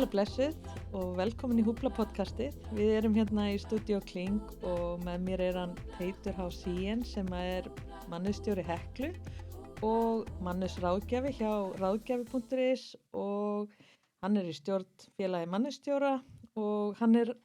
Sæl og blessuð og velkomin í Húbla podcastið. Við erum hérna í Studio Kling og með mér er hann Teitur H. Sien sem er mannustjóri Heklu og mannusráðgjafi hjá ráðgjafi.is og hann er í stjórn félagi mannustjóra og hann er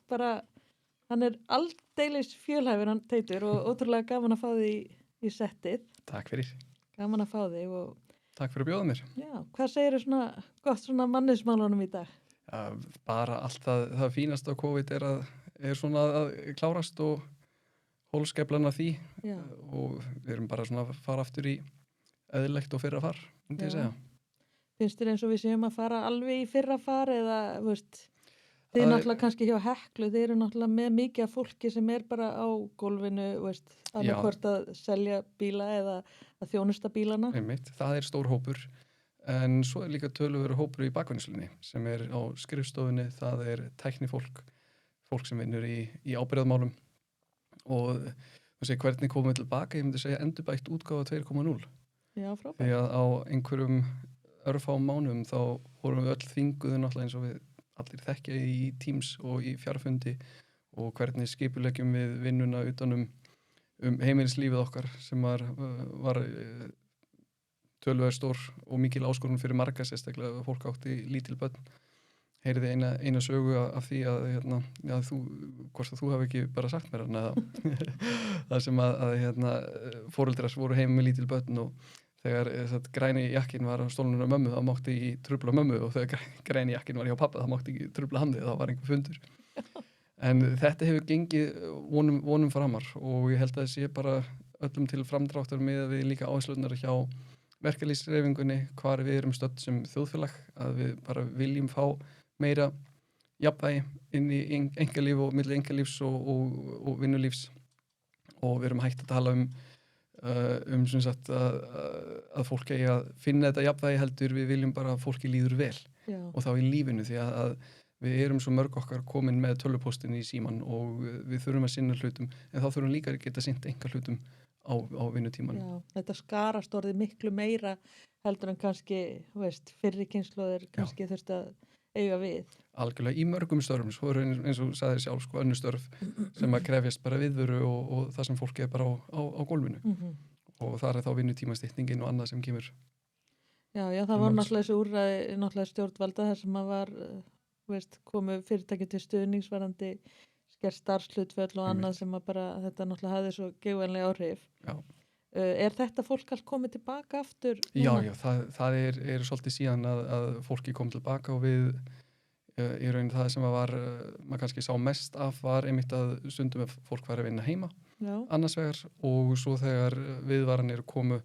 aldeilis fjölhæfur hann Teitur og ótrúlega gaman að fá þig í settið. Takk fyrir. Gaman að fá þig og Takk fyrir að bjóða mér. já, hvað segirðu svona gott svona mannusmálunum í dag? Ja, bara allt það fínasta á COVID er svona að klárast og hólskeflan af því Já. og við erum bara svona að fara aftur í eðlilegt og fyrra far, myndi ég segja. Finnst þér eins og við séum að fara alveg í fyrra far eða, veist, þið náttúrulega kannski hjá Heklu, þið eru náttúrulega með mikið af fólki sem er bara á gólfinu, veist, annarkvort að selja bíla eða að þjónusta bílana. Einmitt, það er stór hópur, en svo er líka töluverður hópur í bakvinnslinni sem er á skrifstofunni, það er tæknifólk, fólk sem vinnur í ábyrgðarmálum og hvernig komum við tilbaka, ég myndi segja endurbætt útgáfa 2.0. Já, frábært. Því að á einhverjum örfáum mánuðum þá vorum við öll þvinguð náttúrulega eins og við allir þekkja í Teams og í fjarfundi og hvernig skipuleggjum við vinnuna utanum heimilislífið okkar sem var töluvert stór og mikil áskorun fyrir marga sérstaklega að fólk átti lítil börn. Heyriði eina sögu af því að hvort að þú hafi ekki bara sagt mér hann eða það sem að foreldrar voru heim með lítil börn og þegar græni jakkin var á stólunum á mömmu, þá mátti ekki trufla mömmu og þegar græni jakkin var hjá pappa, þá mátti ekki trufla hann þá var einhver fundur. En þetta hefur gengið vonum framar og ég held að það sé bara öllum til framdráttur með að við líka áherslunar hjá verkalýðshreyfingunni, hvar við erum stödd sem þjóðfélag, að við bara viljum fá meira jafnvægi inn í einkalíf og milli einkalífs og vinnulífs og við erum hægt að tala sem sagt að fólk eigi að finna þetta jafnvægi heldur, við viljum bara að fólki líður vel. Já. Og þá í lífinu því að við erum svo mörg okkar komin með tölvupóstin í síman og við þurfum að sinna hlutum en þá þurfum líka að geta sinnt enga hlutum á vinnutíman. Já, þetta skarast orðið miklu meira heldur en kannski, fyrri kynslóðir kannski þurft að eiga við. Algjörlega, í mörgum störfum, svo eru eins og sagði sjálf, önnur störf sem að krefjast bara viðveru og það sem fólki er bara á gólfinu. Og þar er þá vinnutímastyttingin og annað sem kemur. Já, það var náttúrulega þessi úrræði, náttúrulega stjórnvalda þar sem að var, komu fyrirtæki til stuðningsvarandi skert starfshlutföll og annað sem að bara, þetta náttúrulega hafði svo geigvænlega áhrif. Já. Er þetta fólk allt komið tilbaka aftur? Já, það er svolítið síðan að fólki kom tilbaka og við í raun það sem var, maður kannski sá mest af var einmitt að stundum að fólk var að vinna heima annars vegar og svo þegar viðvaranir komu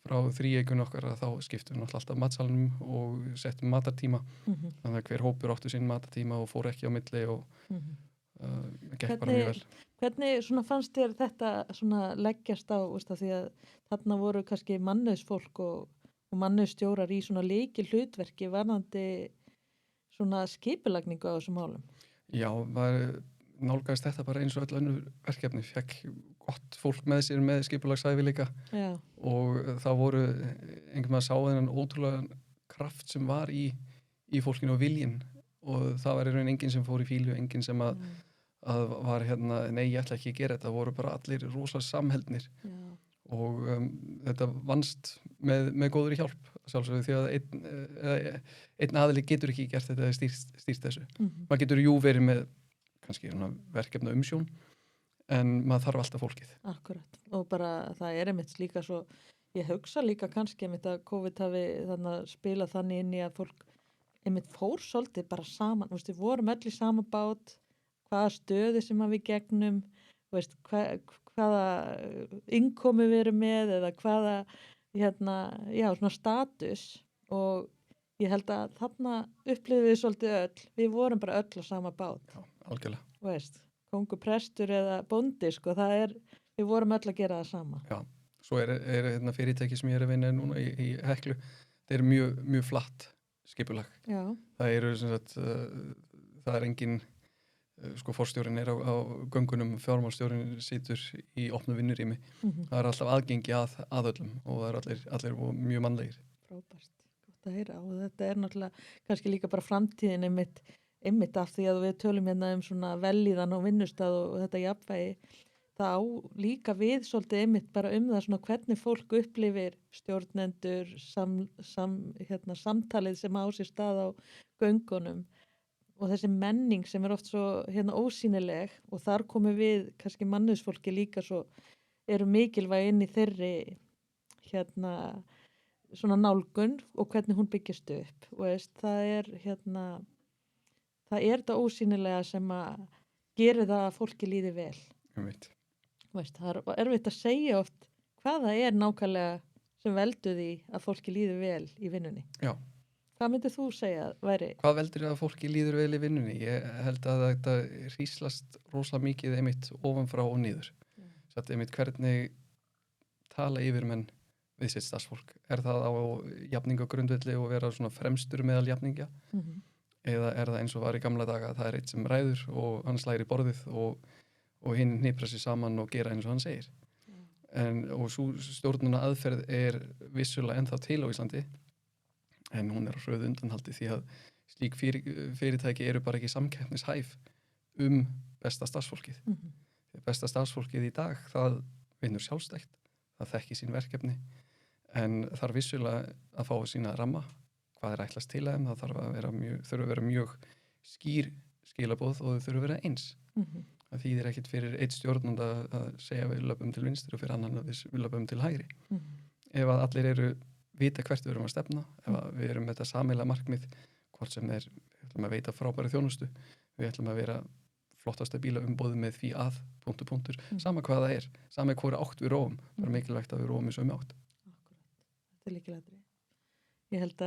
frá þríeikun okkar að þá skiptum við alltaf matsalnum og settum matartíma þannig að hver hópur áttu sinn matartíma og fór ekki á milli og gekk bara mjög vel. Hvernig svona fannst þér þetta svona leggjast á, því að þarna voru kannski mannauðsfólk og mannauðsstjórar í svona lykil hlutverki varðandi svona skipulagningu á þessum málum? Já, maður nálgaðist þetta bara eins og öll önnur verkefni, fekk gott fólk með sér með skipulagshæfi líka og það voru einhvern veginn að sá þennan ótrúlega kraft sem var í fólkinu og viljinn og það var í raun enginn sem fór í fílu, enginn sem að var nei, ég ætla ekki að gera þetta, voru bara allir rosa samheldnir og þetta vannst með góður hjálp sjálfsögðu því að einn aðili getur ekki gert þetta eða stýrt þessu. Maður getur verið með kannski verkefna umsjón en maður þarf alltaf fólkið. Akkurat, og bara það er einmitt líka svo, ég hugsa líka kannski einmitt að COVID hafi þannig að spila þannig inn í að fólk einmitt fór svolítið bara saman, við vorum öll í sama bát, hvaða stöði sem við gegnum, hvaða innkomi við erum með eða hvaða svona status og ég held að þarna upplifum við svolítið öll, við vorum bara öll á sama bát. Já, algjörlega. Kongur, prestur eða bóndi, við vorum öll að gera það sama. Já, svo er fyrirtæki sem ég er að vinna núna í Heklu, það er mjög flatt skipulag. Já. Það eru það er engin forstjórinn er á göngunum, fjármálstjórinn situr í opnu vinnurými. Það er alltaf aðgengi að öllum og það er allir mjög mannlegir. Frábært, að heyra og þetta náttúrulega kannski líka bara framtíðin einmitt af því að við tölum hérna svona vellíðan og vinnustað og þetta jafnvægi það á líka við svolítið einmitt bara það svona hvernig fólk upplifir stjórnendur samtalið sem á sér stað á göngunum og þessi menning sem oft svo ósýnileg og þar komum við kannski mannauðsfólki líka svo eru mikilvæg inn í þeirri svona nálgun og hvernig hún byggist upp og það er þetta ósýnilega sem að gera það að fólki líði vel. Það er erfitt að segja oft hvað það er nákvæmlega sem veldur því að fólki líði vel í vinnunni. Já. Hvað myndir þú segja væri? Hvað veldur að fólki líður vel í vinnunni? Ég held að þetta hríslast rosalega mikið einmitt ofanfrá og niður. Þetta einmitt hvernig tala yfirmenn við sitt starfsfólk. Er það á jafningagrundvelli og vera svona fremstur meðal jafningja? Eða er það eins og var í gamla daga að það er eitt sem ræður og hann slægir í borðið og hinn hnipra sér saman og gera eins og hann segir. Og svo stjórnuna aðferð er vissulega ennþá til á Íslandi en hún er á hröðu undanhaldi því að slík fyrirtæki eru bara ekki samkeppnishæf besta starfsfólkið. Besta starfsfólkið í dag, það vinnur sjálfstætt, það þekki sín verkefni en þarf vissulega að fá sína ramma, hvað er ætlast til þeim, það þurfa að vera mjög skýr skilaboð og þau þurfa að vera eins. Það þýðir ekkit fyrir eitt stjórnanda að segja við löpum til vinstri og fyrir annan að við löpum til hægri. Ef að allir vita hvert við erum að stefna, ef að við erum með þetta sameiginlega markmið, hvort sem við ætlum að veita frábæra þjónustu, við ætlum að vera flottasta bílaumboð með því að punktur, sama hvað það er, sama hvora átt við róum, það er mikilvægt að við róum í sömu átt. Akkurat, þetta er líkilætri. Ég held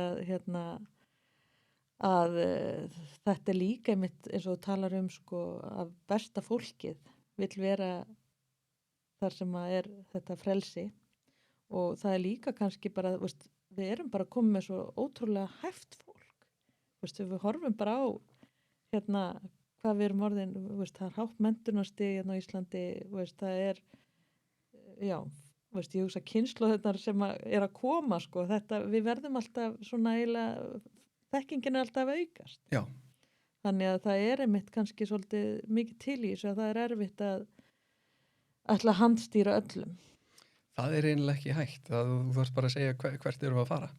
að þetta er líka einmitt eins og þú talar að besta fólkið vill vera þar sem að er þetta frelsi og það er líka kannski bara, við erum bara komið með svo ótrúlega hæft fólk. Við horfum bara á hvað við erum orðin, það er hátt menntunarstig á Íslandi, það er, ég hugsa kynslóðirnar sem er að koma, við verðum alltaf svona eiginlega, þekkingin er alltaf að aukast. Já. Þannig að það er einmitt kannski svolítið mikið til í þessu að það er erfitt að ætla að handstýra öllum. Það er eiginlega ekki hægt, þú þarfst bara að segja hvert erum við að fara.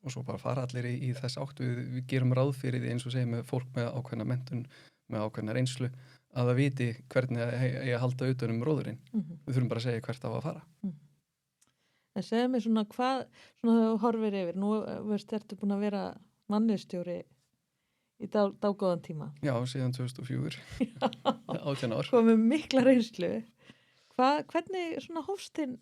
Og svo bara fara allir í þess átt, við gerum ráð fyrir því eins og segjum með fólk með ákveðna menntun, með ákveðna reynslu, að það viti hvernig að halda utan róðurinn. Við þurfum bara að segja hvert á að fara. En segja mér svona hvað, svona þegar þú horfir yfir, nú ertu búin að vera mannauðsstjóri í dágóðan tíma. Já, síðan 2004, 18 ár. Komum mikla reynslu. Hvernig svona hófst þinn?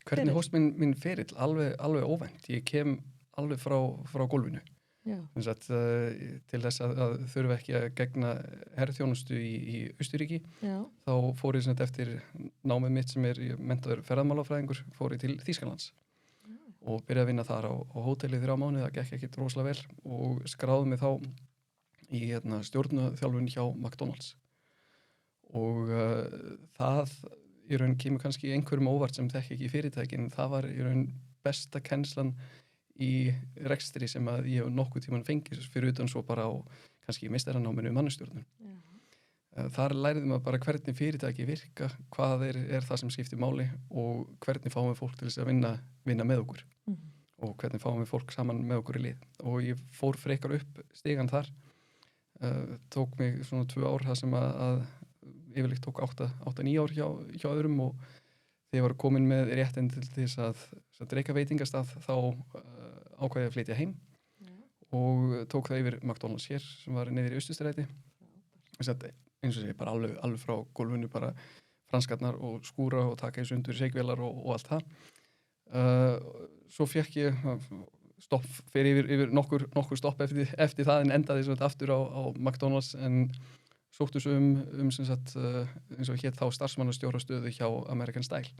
Hvernig hófst minn ferill? Alveg óvænt. Ég kem alveg frá gólfinu. Til þess að þurfa ekki að gegna herþjónustu í Austurríki. Þá fór ég eftir námið mitt sem ég menntaður ferðamálafræðingur, fór ég til Þýskalands og byrjaði að vinna þar á hóteli 3 mánuði, það gekk ekki rosalega vel og skráði mig þá í stjórnarþjálfun hjá McDonald's og það í raun kemur kannski einhverjum óvart sem þekki ekki fyrirtækin, það var í raun besta kennslan í rekstri sem að ég hef nokkuð tíman fengið fyrir utan svo bara á kannski meistaranáminu mannastjórnun. Þar læriði maður bara hvernig fyrirtæki virka, hvað er það sem skiptir máli og hvernig fáum við fólk til þess að vinna með okkur og hvernig fáum við fólk saman með okkur í lið. Og ég fór frekar upp stigan þar, tók mig svona 2 ár það sem að yfirleitt tók 8-9 ár hjá öðrum og þegar ég var komin með réttinn til þess að dreika veitingastað þá ákvað ég að flytja heim og tók það yfir McDonald's hér sem var niður í Austurstræti. Eins og sé bara alveg frá gólfinu bara franskarnar og skúra og taka í sundur seikvélar og allt það. Svo fékk ég stopp fyrir yfir nokkur stopp eftir það en endaði svo aftur á McDonald's en sóttu svo sem sagt, eins og hétt þá starfsmannastjórastöðu hjá American Style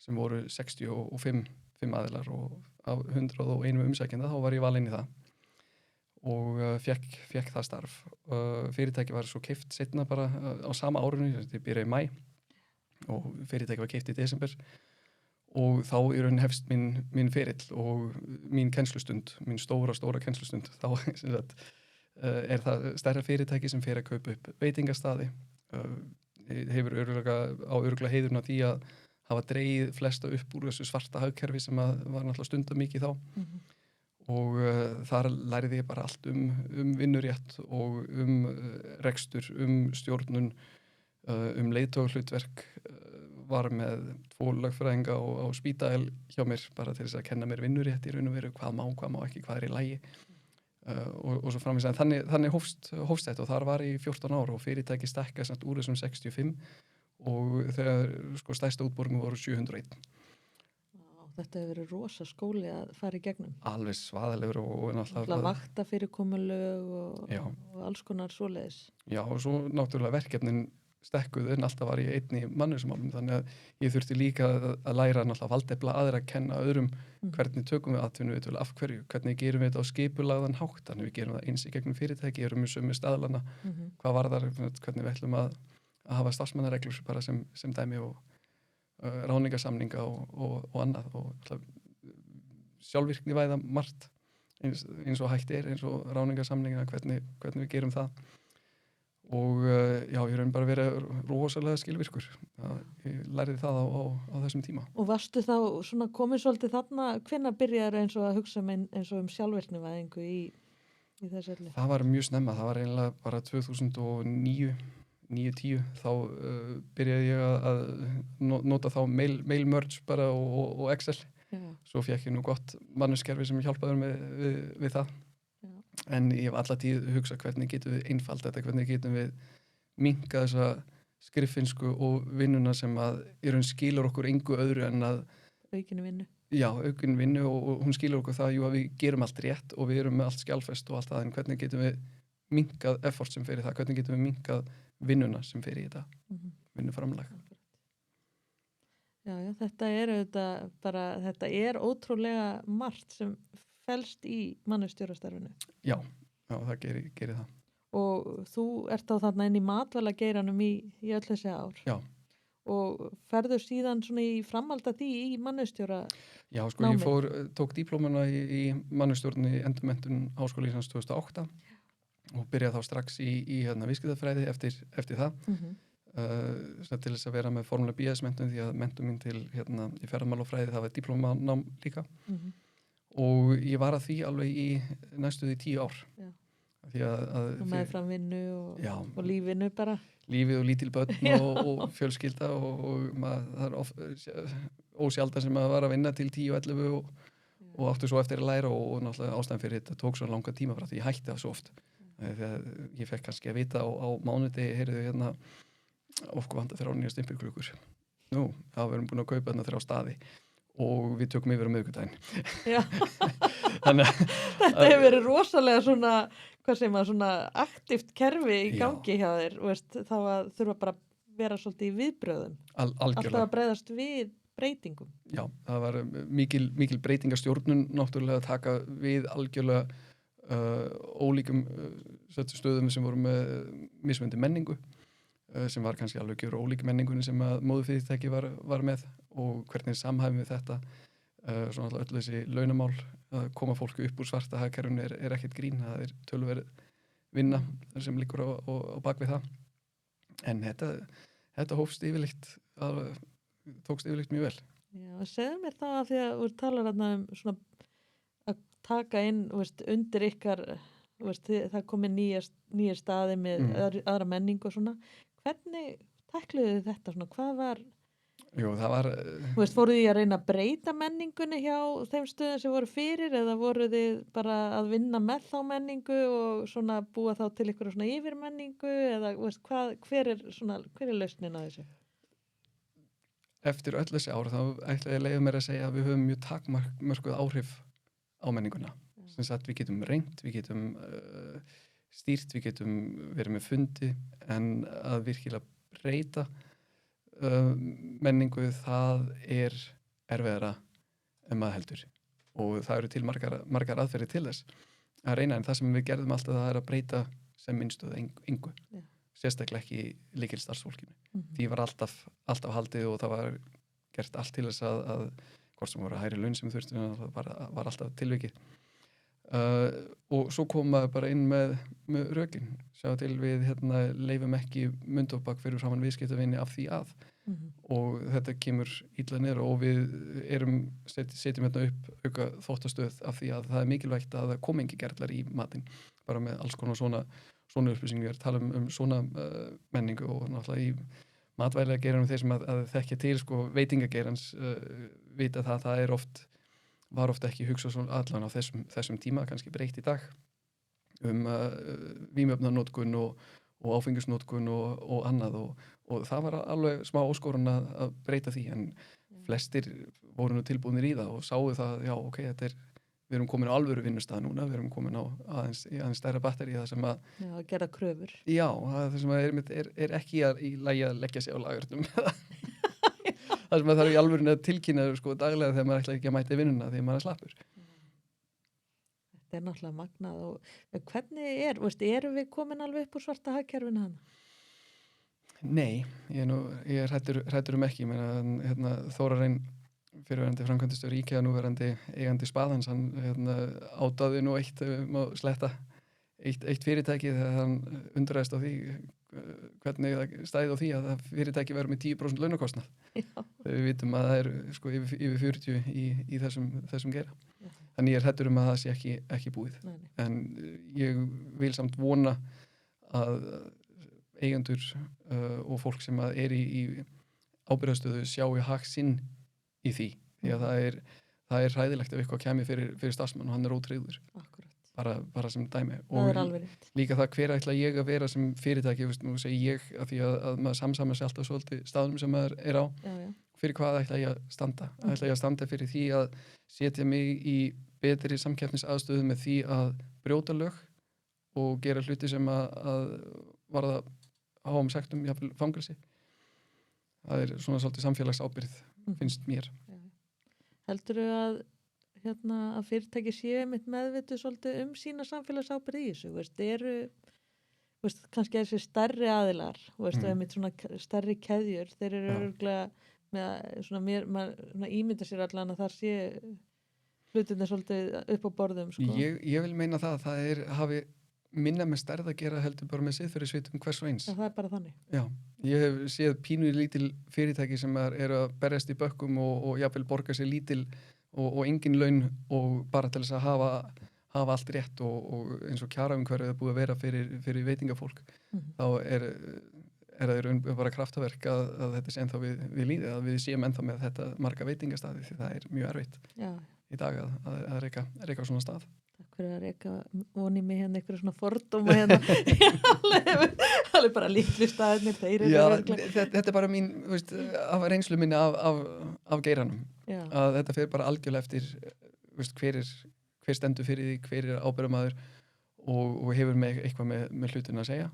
sem voru 65 aðilar og af 101 umsækjenda þá var ég valinn í það og fékk það starf. Fyrirtæki var svo keypt seinna bara á sama árinu, ég byrjaði í maí og fyrirtæki var keypt í desember og þá í raun hefst minn ferill og mín kennslustund, mín stóra kennslustund. Þá sem sagt, er það stærra fyrirtæki sem fer að kaupa upp veitingastaði, hefur örugglega heiðurinn af því að hafa dregið flesta upp úr þessu svarta hagkerfi sem var náttúrulega stundum mikið þá. Og þar lærði ég bara allt vinnurétt og rekstur, stjórnun, leiðtogahlutverk, var með 2 lögfræðinga á spítal hjá mér bara til þess að kenna mér vinnurétt í raun og veru, hvað má ekki, hvað í lagi. Og svo framvegis, en þannig hófst þetta og þar var ég í 14 ár og fyrirtæki stækka samt úr þessum 65 og þegar stærsta útborgum voru 701. Þetta hefur verið rosa skóli að fara í gegnum. Alveg svaðalegur og náttúrulega vakta fyrirkomulög og alls konar svoleiðis. Já, og svo náttúrulega verkefnin stekkuð en alltaf var ég einn í mannusmálum, þannig að ég þurfti líka að læra náttúrulega valdefla aðra að kenna öðrum hvernig tökum við atvinnuviðtöl, af hverju, hvernig gerum við þetta á skipulagðan hátt, þannig við gerum það eins í gegnum fyrirtæki, erum við sömu staðlana, hvað varðar, hvernig við ætlum að hafa starfsmannareglur bara sem dæmi og ráðningarsamninga og annað og sjálfvirkni væða margt eins og hægt eins og ráðningarsamninga, hvernig við gerum það og já, ég raun bara verið rosalega skilvirkur. Ég lærði það á þessum tíma. Og varstu þá svona komið svolítið þarna, hvenær byrjaðir eins og að hugsa eins og sjálfvirknivæðingu í þessu öllu? Það var mjög snemma, það var eiginlega bara 2009-10, þá byrjaði ég að nota þá mail merge bara og Excel. Já. Svo fékk ég nú gott mannuskerfi sem hjálpaði við það. Já. En ég hef alla tíð hugsað hvernig getum við einfalt þetta, hvernig getum við minnkað þessa skriffinsku og vinnuna sem að í raun skilur okkur engu öðru en að aukinni vinnu. Já, aukinni vinnu og hún skilur okkur það að við gerum allt rétt og við erum með allt skjálfest og allt það, en hvernig getum við minnkað effort sem fyrir það, hvernig getum við minnkað vinnuna sem fyrir í þetta vinnuframlag. Já, þetta er ótrúlega margt sem felst í mannustjórastarfinu. Já, það gerir það. Og þú ert þá þarna inn í matvæla-geiranum í öll þessi ár. Já. Og ferðu síðan svona í framhald af því í mannustjóra Já, ég tók diplómuna í mannustjórn í endurmenntun Háskóla Íslands 2008 og byrjaði þá strax í viðskiptafræði eftir það. Til þess að vera með formulega BS-menntun því að menntun mín til í ferðamálafræði það var diplómanám líka. Og ég var að því alveg í næstuði 10 ár. Já. Og meðfram vinnu og lífinu bara. Lífið og lítil börn og fjölskylda og það er ósjaldan sem maður var að vinna til 10-11 og áttu svo eftir að læra og náttúrulega ástæðan fyrir þetta tók svo langa tíma frá því ég hætti það svo oft. Þegar ég fekk kannski að vita á mánudegi, heyrðu okkur vanda fyrir á nýja stimpilklukkur. Nú, við erum búin að kaupa 3 staði. Og við tökum yfir á miðvikudaginn. Já. Þetta hefur verið rosalega svona, hvað segir maður, svona aktíft kerfi í gangi hjá þér, veist, þá að þurfa bara að vera svolítið í viðbröðum. Algjörlega. Alltaf að bregðast við breytingum. Já, það var mikil breytingastjórnun náttúrulega að taka við algjörlega ólíkum stöðum sem voru með mismunandi menningu. Sem var kannski alveg gjör ólík menningunni sem að móðurfyrirtæki var með og hvernig samhæfum við þetta svona alltaf öll þessi launamál að koma fólku upp úr svarta hagkerfinu er ekkert grín, það er töluverð vinna sem liggur á bakvið það en þetta tókst yfirleitt mjög vel. Já, segðu mér þá að því að þú talar svona að taka inn undir ykkar það komið nýja staði með aðra menning og svona. Hvernig tækluðu þið þetta svona? Hvað var... Jú, það var... Fóruð þið að reyna að breyta menningunni hjá þeim stöðum sem voru fyrir eða voruð þið bara að vinna með þá menningu og svona búa þá til ykkur svona yfirmenningu eða hver er lausnin á þessu? Eftir öll þessi ár þá ætla ég að leyfa mér að segja að við höfum mjög takmörkuð áhrif á menninguna. Sem sagt, við getum reynt, við getum stýrt, við getum verið með fundi en að virkilega breyta menningu það er erfiðara en maður heldur og það eru til margar aðferðir til þess að reyna en það sem við gerðum alltaf það er að breyta sem minnstu engu. Sérstaklega ekki lykilstarfsfólkinu. Því var alltaf haldið og það var gert allt til þess að hvort sem voru hægri laun sem þurfti, það var alltaf tilvikið. Og svo kom maður bara inn með rökin, sjá til við leifum ekki munntóbak fyrir framan viðskiptavinni af því að og þetta kemur illa niður og við setjum upp auka þvottastöð af því að það er mikilvægt að það komi engi gerlar í matinn, bara með alls konar svona upplýsingar, tala svona menningu og náttúrulega í matvælega geiranum þeir sem að þekkja til sko veitingageirans vita það var oft ekki hugsað svona allan á þessum tíma, kannski breytt í dag vímuefnanotkun og áfengisnotkun og annað og það var alveg smá áskorun að breyta því en flestir voru nú tilbúinir í það og sáu það, já ok, við erum komin á alvöru vinnustað núna, við erum komin á aðeins stærra batteri það sem að Já, að gera kröfur. Já, það sem að er ekki í lagi að leggja sig á lagurnum það sem að það er í alvörinu að tilkynna sko daglega þegar maður ætla ekki að mæta í vinnuna þegar maður er slappur. Þetta er náttúrulega magnað og hvernig erum við komin alveg upp úr svarta hagkerfinu hana? Nei, ég er hræddur ekki, Þórarinn fyrirverandi framkvæmdastjóri IKEA núverandi eigandi Spaðans, hann átáði nú má sletta eitt fyrirtæki þegar hann undraðist á því hvernig það stæði á því að það fyrirtæki verður með 10% launakostnað. Við vitum að það er sko yfir 40 í þessum geira. Þannig ég er hræddur að það sé ekki búið. En ég vil samt vona að eigendur og fólk sem að er í ábyrgðarstöðu sjái hag sinn í því. Því að það er hræðilegt ef eitthvað kemur fyrir starfsmann og hann er ótryggður. Akkurat. Bara sem dæmi. Það er alveg rétt. Líka það hver ætla ég að vera sem fyrirtæki, nú segi ég að því að maður samsamar sig alltaf svolítið staðnum sem maður er á. Já. Fyrir hvað ætla ég að standa? Ætla ég að standa fyrir því að setja mig í betri samkeppnisaðstöðu með því að brjóta lög og gera hluti sem að varða háum sektum, jafnvel fangelsi. Það er svona svolítið samfélagsábyrgð, finnst mér. Heldurðu að fyrirtæki séu mitt meðvitu svolítið sína samfélagsábyrgð í þessu, kannski þessi stærri aðilar, mitt svona stærri keðjur, þeir eru örugglega með svona maður ímynda sér allan að þar sé hlutirnir svolítið upp á borðum, sko. Ég vil meina það hafi minna með stærð að gera heldur bara með siðferðisvitund hvers og eins. Já, það er bara þannig. Já, ég hef séð pínu lítil fyrirtæki sem eru að berjast í bökkum og jafnvel borga sér lítil og engin laun og bara til þess að hafa allt rétt og eins og kjaraumhverfið er búið að vera fyrir veitingafólk. Þá er það bara kraftaverk að þetta sé ennþá við líðið, að við séum ennþá með þetta marga veitingastaði því það er mjög erfitt í dag að reka svona stað. Takk fyrir að reka voni mig einhverju svona fordóma alveg bara litlu staðirnir þeir eru þetta er bara mín af reynslu minni af geiranum að þetta fer bara algjörlega eftir hver stendur fyrir því, hver er ábyrgðarmaður og hefur eitthvað með hlutin að segja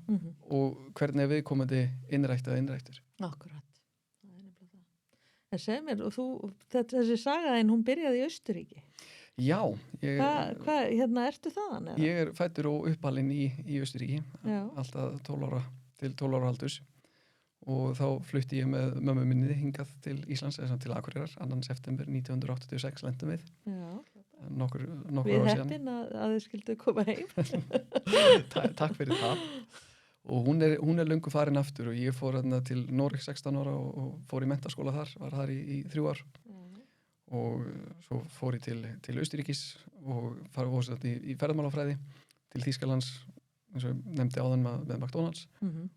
og hvernig er viðkomandi innræktur. Akkurat, það er nefnilega það. En segð mér, þessi sagaðin, hún byrjaði í Austurríki. Já. Ertu þaðan? Ég er fæddur og uppalinn í Austurríki, alltaf 12 ára til 12 ára aldurs og þá flutti ég með mömmu minni hingað til Íslands, eða til Akureyrar, 2. september 1986 lendum við. Já. Nokkur við heppin að þið skildu koma heim. Takk fyrir það. Og hún er löngu farin aftur og ég fór til Noregs 16 ára og fór í menntaskóla þar, var þar í 3 ár. Og svo fór ég til Austurríkis og fór í ferðamálafræði til Þýskalands, eins og nefndi áðan með McDonald's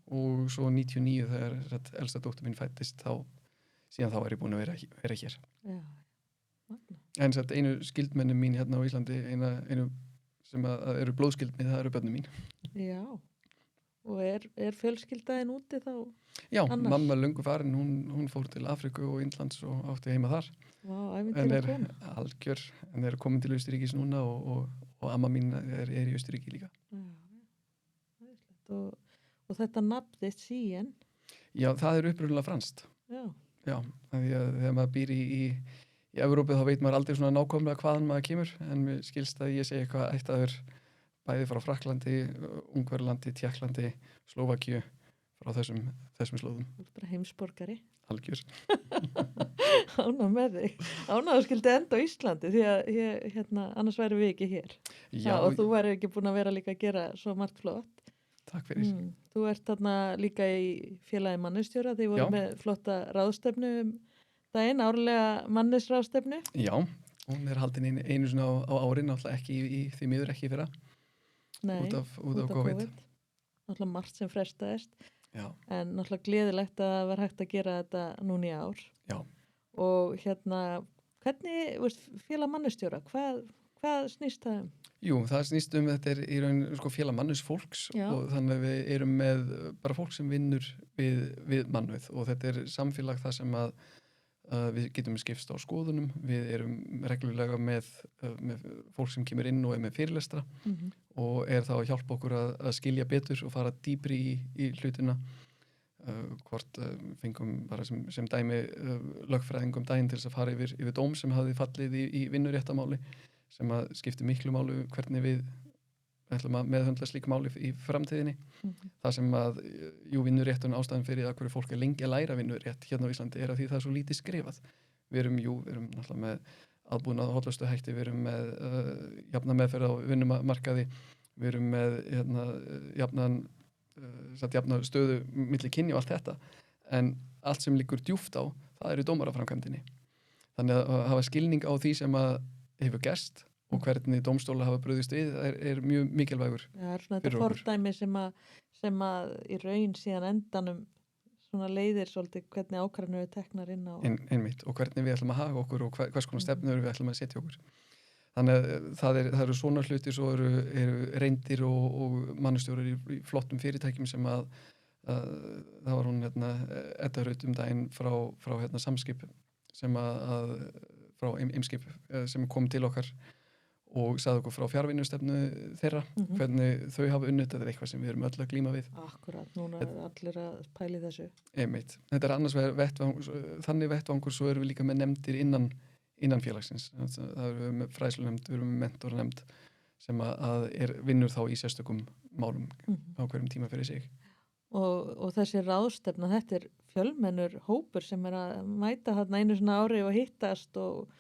og svo 99 þegar elsta dóttir mín fættist síðan þá er ég búin að vera hér. Já. En einu skildmenni mín hérna á Íslandi, einu sem eru blóðskildni, það eru börnum mín. Já. Og er fjölskyldaðin úti þá? Já, annars? Mamma löngu farin, hún fór til Afriku og Indlands og átti heima þar. Vá, ævintýra kona. Algjör, en er komin til Austurríkis núna og amma mín er í Austurríki líka. Og þetta nafn þitt Sien? Já, það er upprunalega franskt. Já, þegar maður býr í Evrópu þá veit maður aldrei svona nákvæmlega hvaðan maður kemur, en mér skilst að ég segi eitthvað ættaður bæði frá Frakklandi, Ungverjalandi, Tékklandi, Slóvakíu, frá þessum slóðum. Þú ert bara heimsborgari. Algjör. Ánægð með þig. Ánægð að skildi enda á Íslandi því að annars væri við ekki hér. Já, Og þú væri ekki búin að vera líka að gera svo margt flott. takk fyrir. Þú ert þarna líka í félagi mannustjóra, þið voru Já. með flotta ráðstefnu daginn, árlega mannisráðstefnu. Já, hún haldin einu svona á ári, náttúrulega ekki í því miður ekki í fyrra, Nei, út af COVID. Náttúrulega margt sem frestaðist, Já, en náttúrulega gleðilegt að vera hægt að gera þetta núna í ár. já. Og hvernig, félag mannustjóra, hvað snýst það um? Jú, það snýst þetta í raun félag mannusfólks Já. og þannig að við erum með bara fólk sem vinnur við mannauð og þetta er samfélag þar sem að við getum skipst á skoðunum, við erum reglulega með fólk sem kemur inn og er með fyrirlestra og er þá að hjálpa okkur að skilja betur og fara dýpri í hlutina. Hvort fengum bara sem dæmi lögfræðingum daginn til þess að fara yfir dóm sem hafði fallið í vinnuréttamáli sem að skipti miklu máli hvernig við ætlum að meðhöndla slík máli í framtíðinni. Það sem að vinnuréttun ástæðan fyrir að hverju fólk er lengi að læra vinnurétt hérna á Íslandi er að því það er svo lítið skrifað. Við erum náttúrulega með aðbúnað og hollustuhætti, við erum með jafna meðferð á vinnumarkaði, við erum með jafna stöðu milli kynja og allt þetta, en allt sem liggur djúpt á, það er í dómaraframkvæmdinni. Þannig að hafa skilning á því sem að hefur gerst og hvernig dómstólar hafa brugðist við er mjög mikilvægur fyrir okkur. Það er svona þetta fordæmi sem að í raun síðan endanum svona leiðir svolítið hvernig ákvarðanir eru teknar inn á. Einmitt, og hvernig við ætlum að haga okkur og hvers konar stefnur við ætlum að setja okkur. Þannig að það eru svona hlutir, svo eru reyndir og mannustjórar í flottum fyrirtækjum sem að það var hún Edda Rut daginn frá Samskip sem frá Eimskip sem kom til okkar og sagði okkur frá fjárvinnustefnu þeirra, hvernig þau hafa unnið, þetta er eitthvað sem við erum öll að glíma við. Akkurat, núna er allir að pæli þessu. Einmitt. Þetta er annars þannig vettvangur, svo erum við líka með nefndir innan félagsins. Það erum við með fræðslunefnd, við erum með mentornefnd sem að vinnur þá í sérstökum málum á hverjum tíma fyrir sig. Og þessi ráðstefna, þetta er fjölmennur hópur sem er að mæta þarna einu svona ári og hittast og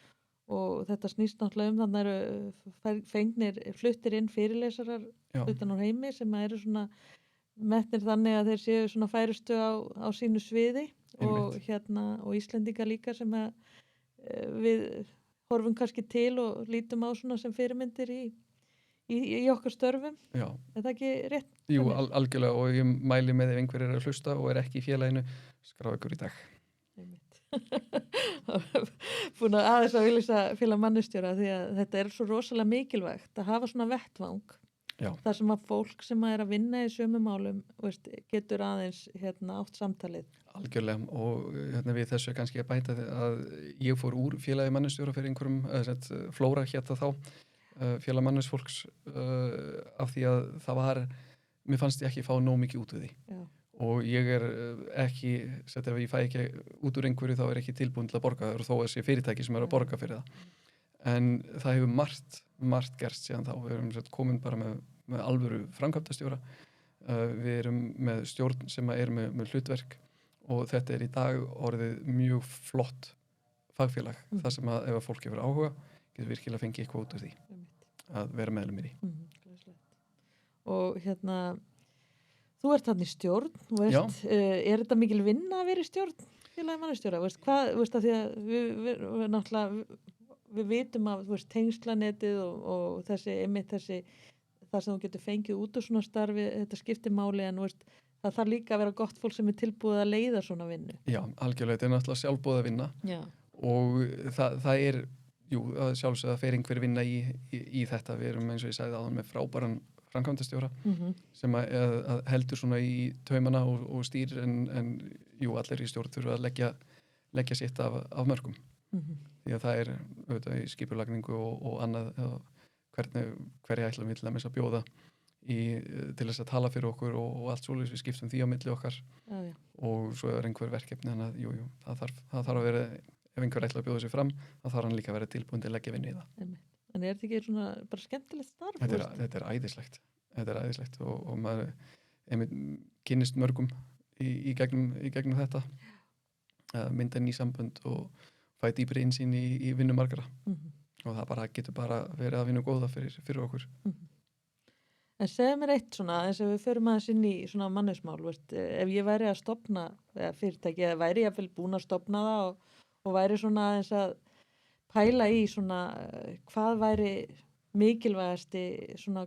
þetta snýst náttúrulega þannig eru fengnir fluttir inn fyrirlesarar utan á heimi sem eru svona metnir þannig að þeir séu svona færustu á sínu sviði og Íslendinga líka sem að við horfum kannski til og lítum á svona sem fyrirmyndir í okkar störfum. Já. Er það ekki rétt? Jú, algjörlega, og ég mæli með ef einhver er að hlusta og er ekki í félaginu, skrá ykkur í dag. Búin að aðeins að vilja félag mannustjóra því að þetta er svo rosalega mikilvægt að hafa svona vettvang þar sem að fólk sem er að vinna í sömu málum getur aðeins átt samtalið. Algjörlega, og við þessu kannski að bæta að ég fór úr félagi mannustjóra fyrir einhverjum flóra þá félag mannusfólks af því að það var, mér fannst ég ekki fá nóg mikið út úr því. Já. Og ég er ekki, ef ég fæ ekki út úr einhverju þá er ekki tilbúin til að borga og þó að sé fyrirtæki sem er að borga fyrir það. En það hefur margt gerst síðan þá. Við erum komin bara með alvöru framkvæmdastjóra. Við erum með stjórn sem er með hlutverk og þetta er í dag orðið mjög flott fagfélag. Það sem að ef fólk hefur áhuga getur virkilega fengið eitthvað út úr því að vera meðlumir í. Og þú ert þarna í stjórn, er þetta mikil vinna að vera í stjórn félagi mannustjóra? Því að við vitum að tengslanetið og þessi það sem þú getur fengið út úr svona starfi, þetta skiptir máli en það þarf líka að vera gott fólk sem er tilbúið að leiða svona vinnu. Já, algjörlega, þetta er náttúrulega sjálfboðað vinna. Já. Og það er, að sjálfsögða fer einhver vinna í þetta. Við erum eins og ég sagði áðan með frábæran framkvæmdastjóra sem að heldur svona í taumana og stýr en allir í stjórn þurfa að leggja sitt af mörkum. Því að það er auðvitað í skipulagningu og annað hverja ætlum við til að bjóða til þess að tala fyrir okkur og allt svoleiðis, við skiptum því á milli okkar og svo er einhver verkefni þannig að það þarf að vera, ef einhver ætla að bjóða sig fram þá þarf hann líka að vera tilbúin til að leggja vinnu í það. En er þetta ekki svona bara skemmtilegt starf? Þetta er æðislegt og maður kynnist mörgum í gegnum þetta mynda ný sambönd og fæ dýpri innsýn í vinnu margra og það getur bara verið að vinna góða fyrir okkur. En segðu mér eitt svona, eins og við förum aðeins inn í svona mannusmál, veist, ef ég væri að stofna fyrirtæki, eða væri ég að búin að stofna það og væri svona aðeins að pæla í svona hvað væri mikilvægasti svona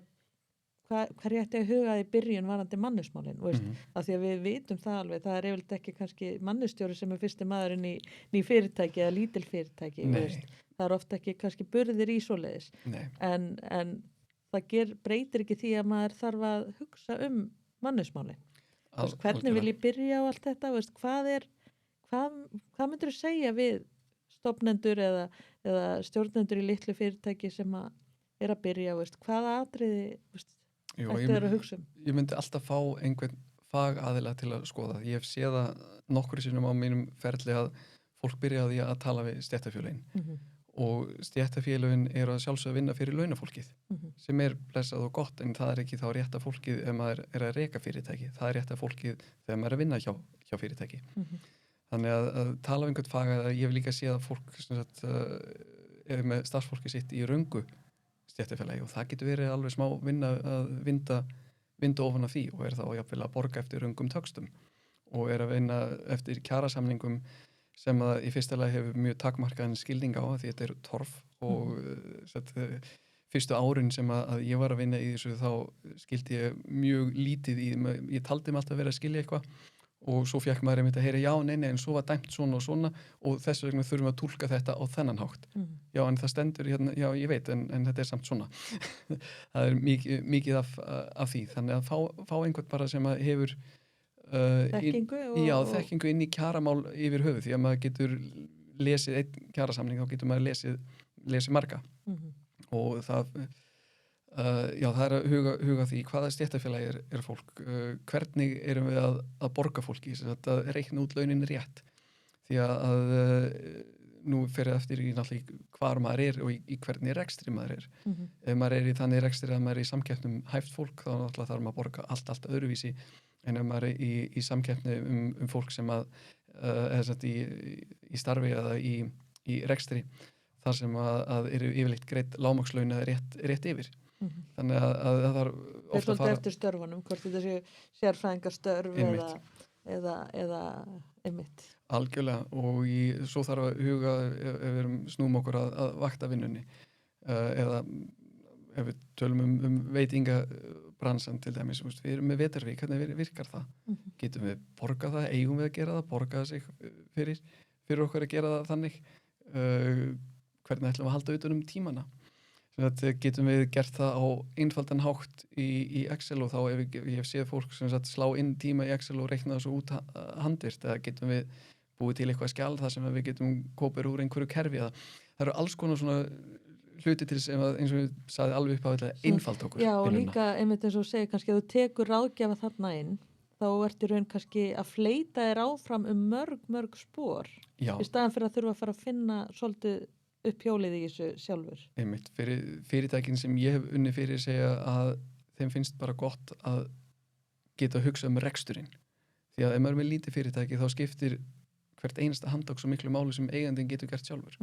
hverju ætti að huga í byrjun varandi mannusmálin, veist, af því að við vitum það alveg, það yfirleitt ekki kannski mannustjóri sem fyrsti maðurinn í ný fyrirtæki eða lítil fyrirtæki, veist, það ofta ekki kannski burðir í svoleiðis, en það breytir ekki því að maður þarf að hugsa mannusmálin. Hvernig vil ég byrja á allt þetta, veist, hvað myndir þú segja við stofnendur eða stjórnendur í litlu fyrirtæki sem að byrja, veist, hvaða atriði, veist, ættu að hugsa Ég myndi alltaf fá einhvern fagaðila til að skoða. Ég hef séð það nokkru sinnum á mínum ferli að fólk byrja á því að tala við stéttarfélögin og stéttarfélögin eru að sjálfsögðu að vinna fyrir launafólkið sem blessað og gott, en það ekki þá rétta fólkið ef maður að reka fyrirtæki. Það rétta fólkið þegar maður að vinna hjá fyrirtæki. Þannig að tala um einhvern fagaðila, ég hef líka séð að fólk er með starfsfólkið sitt í röngu stéttarfélagi og það getur verið alveg smá vinna að vinda ofan af því og þá jafnvel að borga eftir röngum töxtum og að vinna eftir kjarasamningum sem að í fyrsta lagi hefur mjög takmarkaðan skilning á því þetta er torf og fyrstu árin sem að ég var að vinna í þessu þá skildi ég mjög lítið ég taldi mig alltaf að vera að skilja eitthvað og svo fekk maður einmitt að heyra nei, en svo var dæmt svona og svona og þess vegna þurfum við að túlka þetta á þennan hátt. Já, en það stendur hérna, já, ég veit, en þetta er samt svona. Það er mikið af því, þannig að fá einhvern bara sem að hefur þekkingu inn í kjaramál yfir höfuð, því að maður getur lesið einn kjarasamning, þá getur maður lesið marga og það það er að huga því hvaða stéttarfélagi er fólk, hvernig erum við að borga fólki, að reikna út launin rétt, því að nú fer eftir í náttúrulega hvar maður er og í hvernig rekstri maður er. Ef maður í þannig rekstri að maður í samkeppnum hæft fólk, þá náttúrulega þarf maður að borga allt öðruvísi en ef maður í samkeppni fólk sem í starfi eða í rekstri, þar sem að eru yfirleitt greidd lágmarkslaun rétt yfir. Þannig að það þarf ofta að fara eftir störfunum, hvort þetta séu sérfræðingarstörf eða einmitt. Algjörlega, og svo þarf að huga ef við erum snúm okkur að vakta vinnunni eða ef við tölum veitingabransan til dæmis, við erum með vetarvík, hvernig virkar það? Getum við borgað það, eigum við að gera það, borgað sig fyrir okkur að gera það þannig? Hvernig ætlum við að halda utan tímana? Getum við gert það á einfaldan hátt í Excel og þá ég hef séð fólk sem slá inn tíma í Excel og reikna það svo út handvirkt, eða getum við búið til eitthvað skjal þar sem við getum kópir úr einhverju kerfi. Það eru alls konar svona hluti til sem að, eins og við sagði alveg upp á þetta, einfalt okkur. Já, og líka einmitt eins og segir kannski að þú tekur ráðgjafa þarna inn, þá ertu raun kannski að fleita þér áfram mörg spor í staðan fyrir að þurfa að fara að finna svolítið upp hjólið í þessu sjálfur. Einmitt, fyrir fyrirtækin sem ég hef unnið fyrir segja að þeim finnst bara gott að geta að hugsa reksturinn. Því að ef maður er með lítið fyrirtæki þá skiptir hvert einasta handtak svo miklu máli sem eigandinn getur gert sjálfur.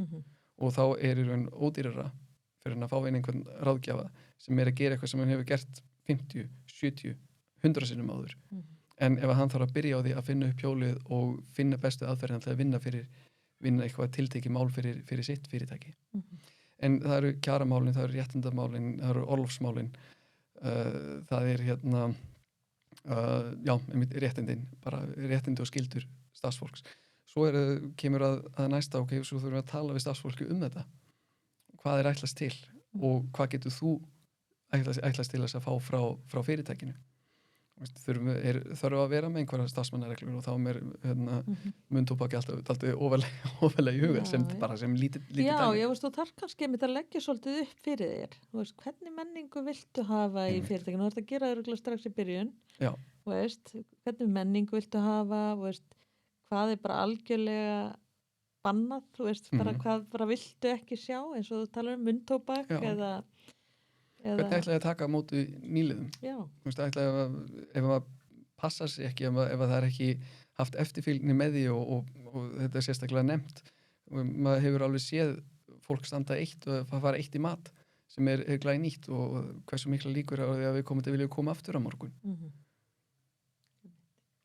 Og þá í raun ódýrara fyrir hann að fá einhvern ráðgjafa sem að gera eitthvað sem hann hefur gert 50, 70, 100 sinnum áður. En ef hann þarf að byrja á því að finna upp hjólið og finna bestu aðferðina til að vinna eitthvað tiltekið mál fyrir sitt fyrirtæki. En það eru kjaramálin, það eru réttindamálin, það eru orlofsmálin, það er réttindin, bara réttindi og skyldur starfsfólks. Svo kemur að næsta svo þurfum við að tala við starfsfólki þetta. Hvað er ætlast til og hvað getur þú ætlast til þess að fá frá fyrirtækinu? Þarf að vera með einhverja starfsmannareglur og þá munntóbaki alltaf ofalega í huga sem lítið dæmi. Já, þú þarf kannski að leggja svolítið upp fyrir þér. Hvernig menningu viltu hafa í fyrirtækinu? Þú ert að gera það strax í byrjun. Já. Hvernig menningu viltu hafa? Hvað er bara algjörlega bannað? Hvað viltu ekki sjá? Eins og þú talar munntóbak eða hvernig ætlaði að taka á móti nýliðum? Já. Ætlaði ef maður passar sig ekki ef að það er ekki haft eftirfylgni með því og þetta er sérstaklega nefnt og maður hefur alveg séð fólk standa eitt og það fara eitt í mat sem er glæði nýtt og hversu mikla líkur á því að við komum vilja koma aftur á morgun.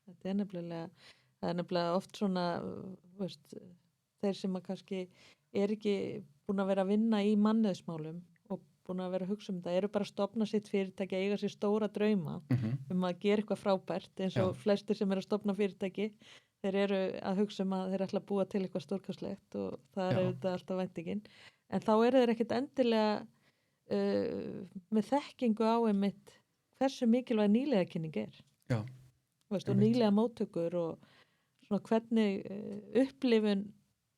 Þetta það er nefnilega oft svona veist, þeir sem að kannski ekki búin að vera að vinna í mannauðsmálum og búin að vera að hugsa það, eru bara að stofna sitt fyrirtæki, eiga sér stóra drauma að gera eitthvað frábært eins og flestir sem eru að stofna fyrirtæki, þeir eru að hugsa að þeir ætla að búa til eitthvað stórkostlegt og það er auðvitað alltaf væntingin, en þá eru þeir ekkert endilega með þekkingu á einmitt hversu mikilvæg nýlega kynning er. Já. Veist, og nýlega móttökur og svona hvernig upplifun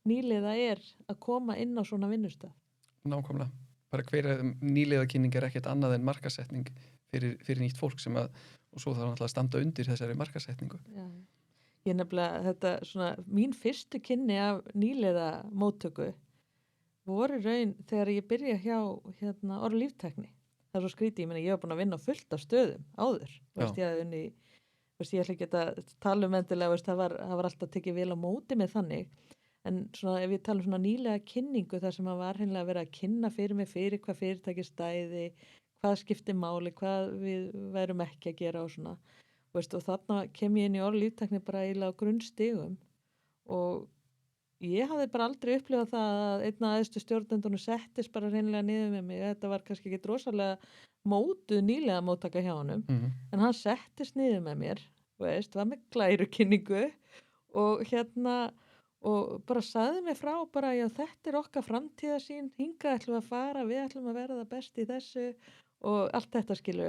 nýliða er að koma inn á svona vinnustaf. Nákvæmlega. Bara hver nýliða kynning er ekkert annað en markasetning fyrir nýtt fólk sem að, og svo þarf náttúrulega að standa undir þessari markasetningu. Já. Ég nefnilega, þetta svona, mín fyrstu kynni af nýliða móttöku voru raun þegar ég byrja hjá Orð líftækni. Það er svo skrítið, ég var búin að vinna á fullt af stöðum áður. Veist, ég ætla ekki að tala endilega, veist, það var alltaf tekið vel á móti með þannig, en svona, ef ég tala svona nýlega kynningu þar sem að var hreinlega að vera að kynna fyrir mig fyrir hvað fyrirtæki stæði, hvað skipti máli, hvað við værum ekki að gera og svona, veist, og þarna kem ég inn í Orð líftækni bara eiginlega á grunnstigum og ég hafði bara aldrei upplifað það að einn af æðstu stjórnendunum settist bara hreinlega niður með mig, þetta var kannski ekki rosalega mótuð nýlega móttaka hjá honum, en hann settist niður með mér, veist, var með glærukynningu og og bara sagði mig frá bara, já, þetta er okkar framtíðarsýn, hingað ætlum við að fara, við ætlum að vera það best í þessu og allt þetta skilu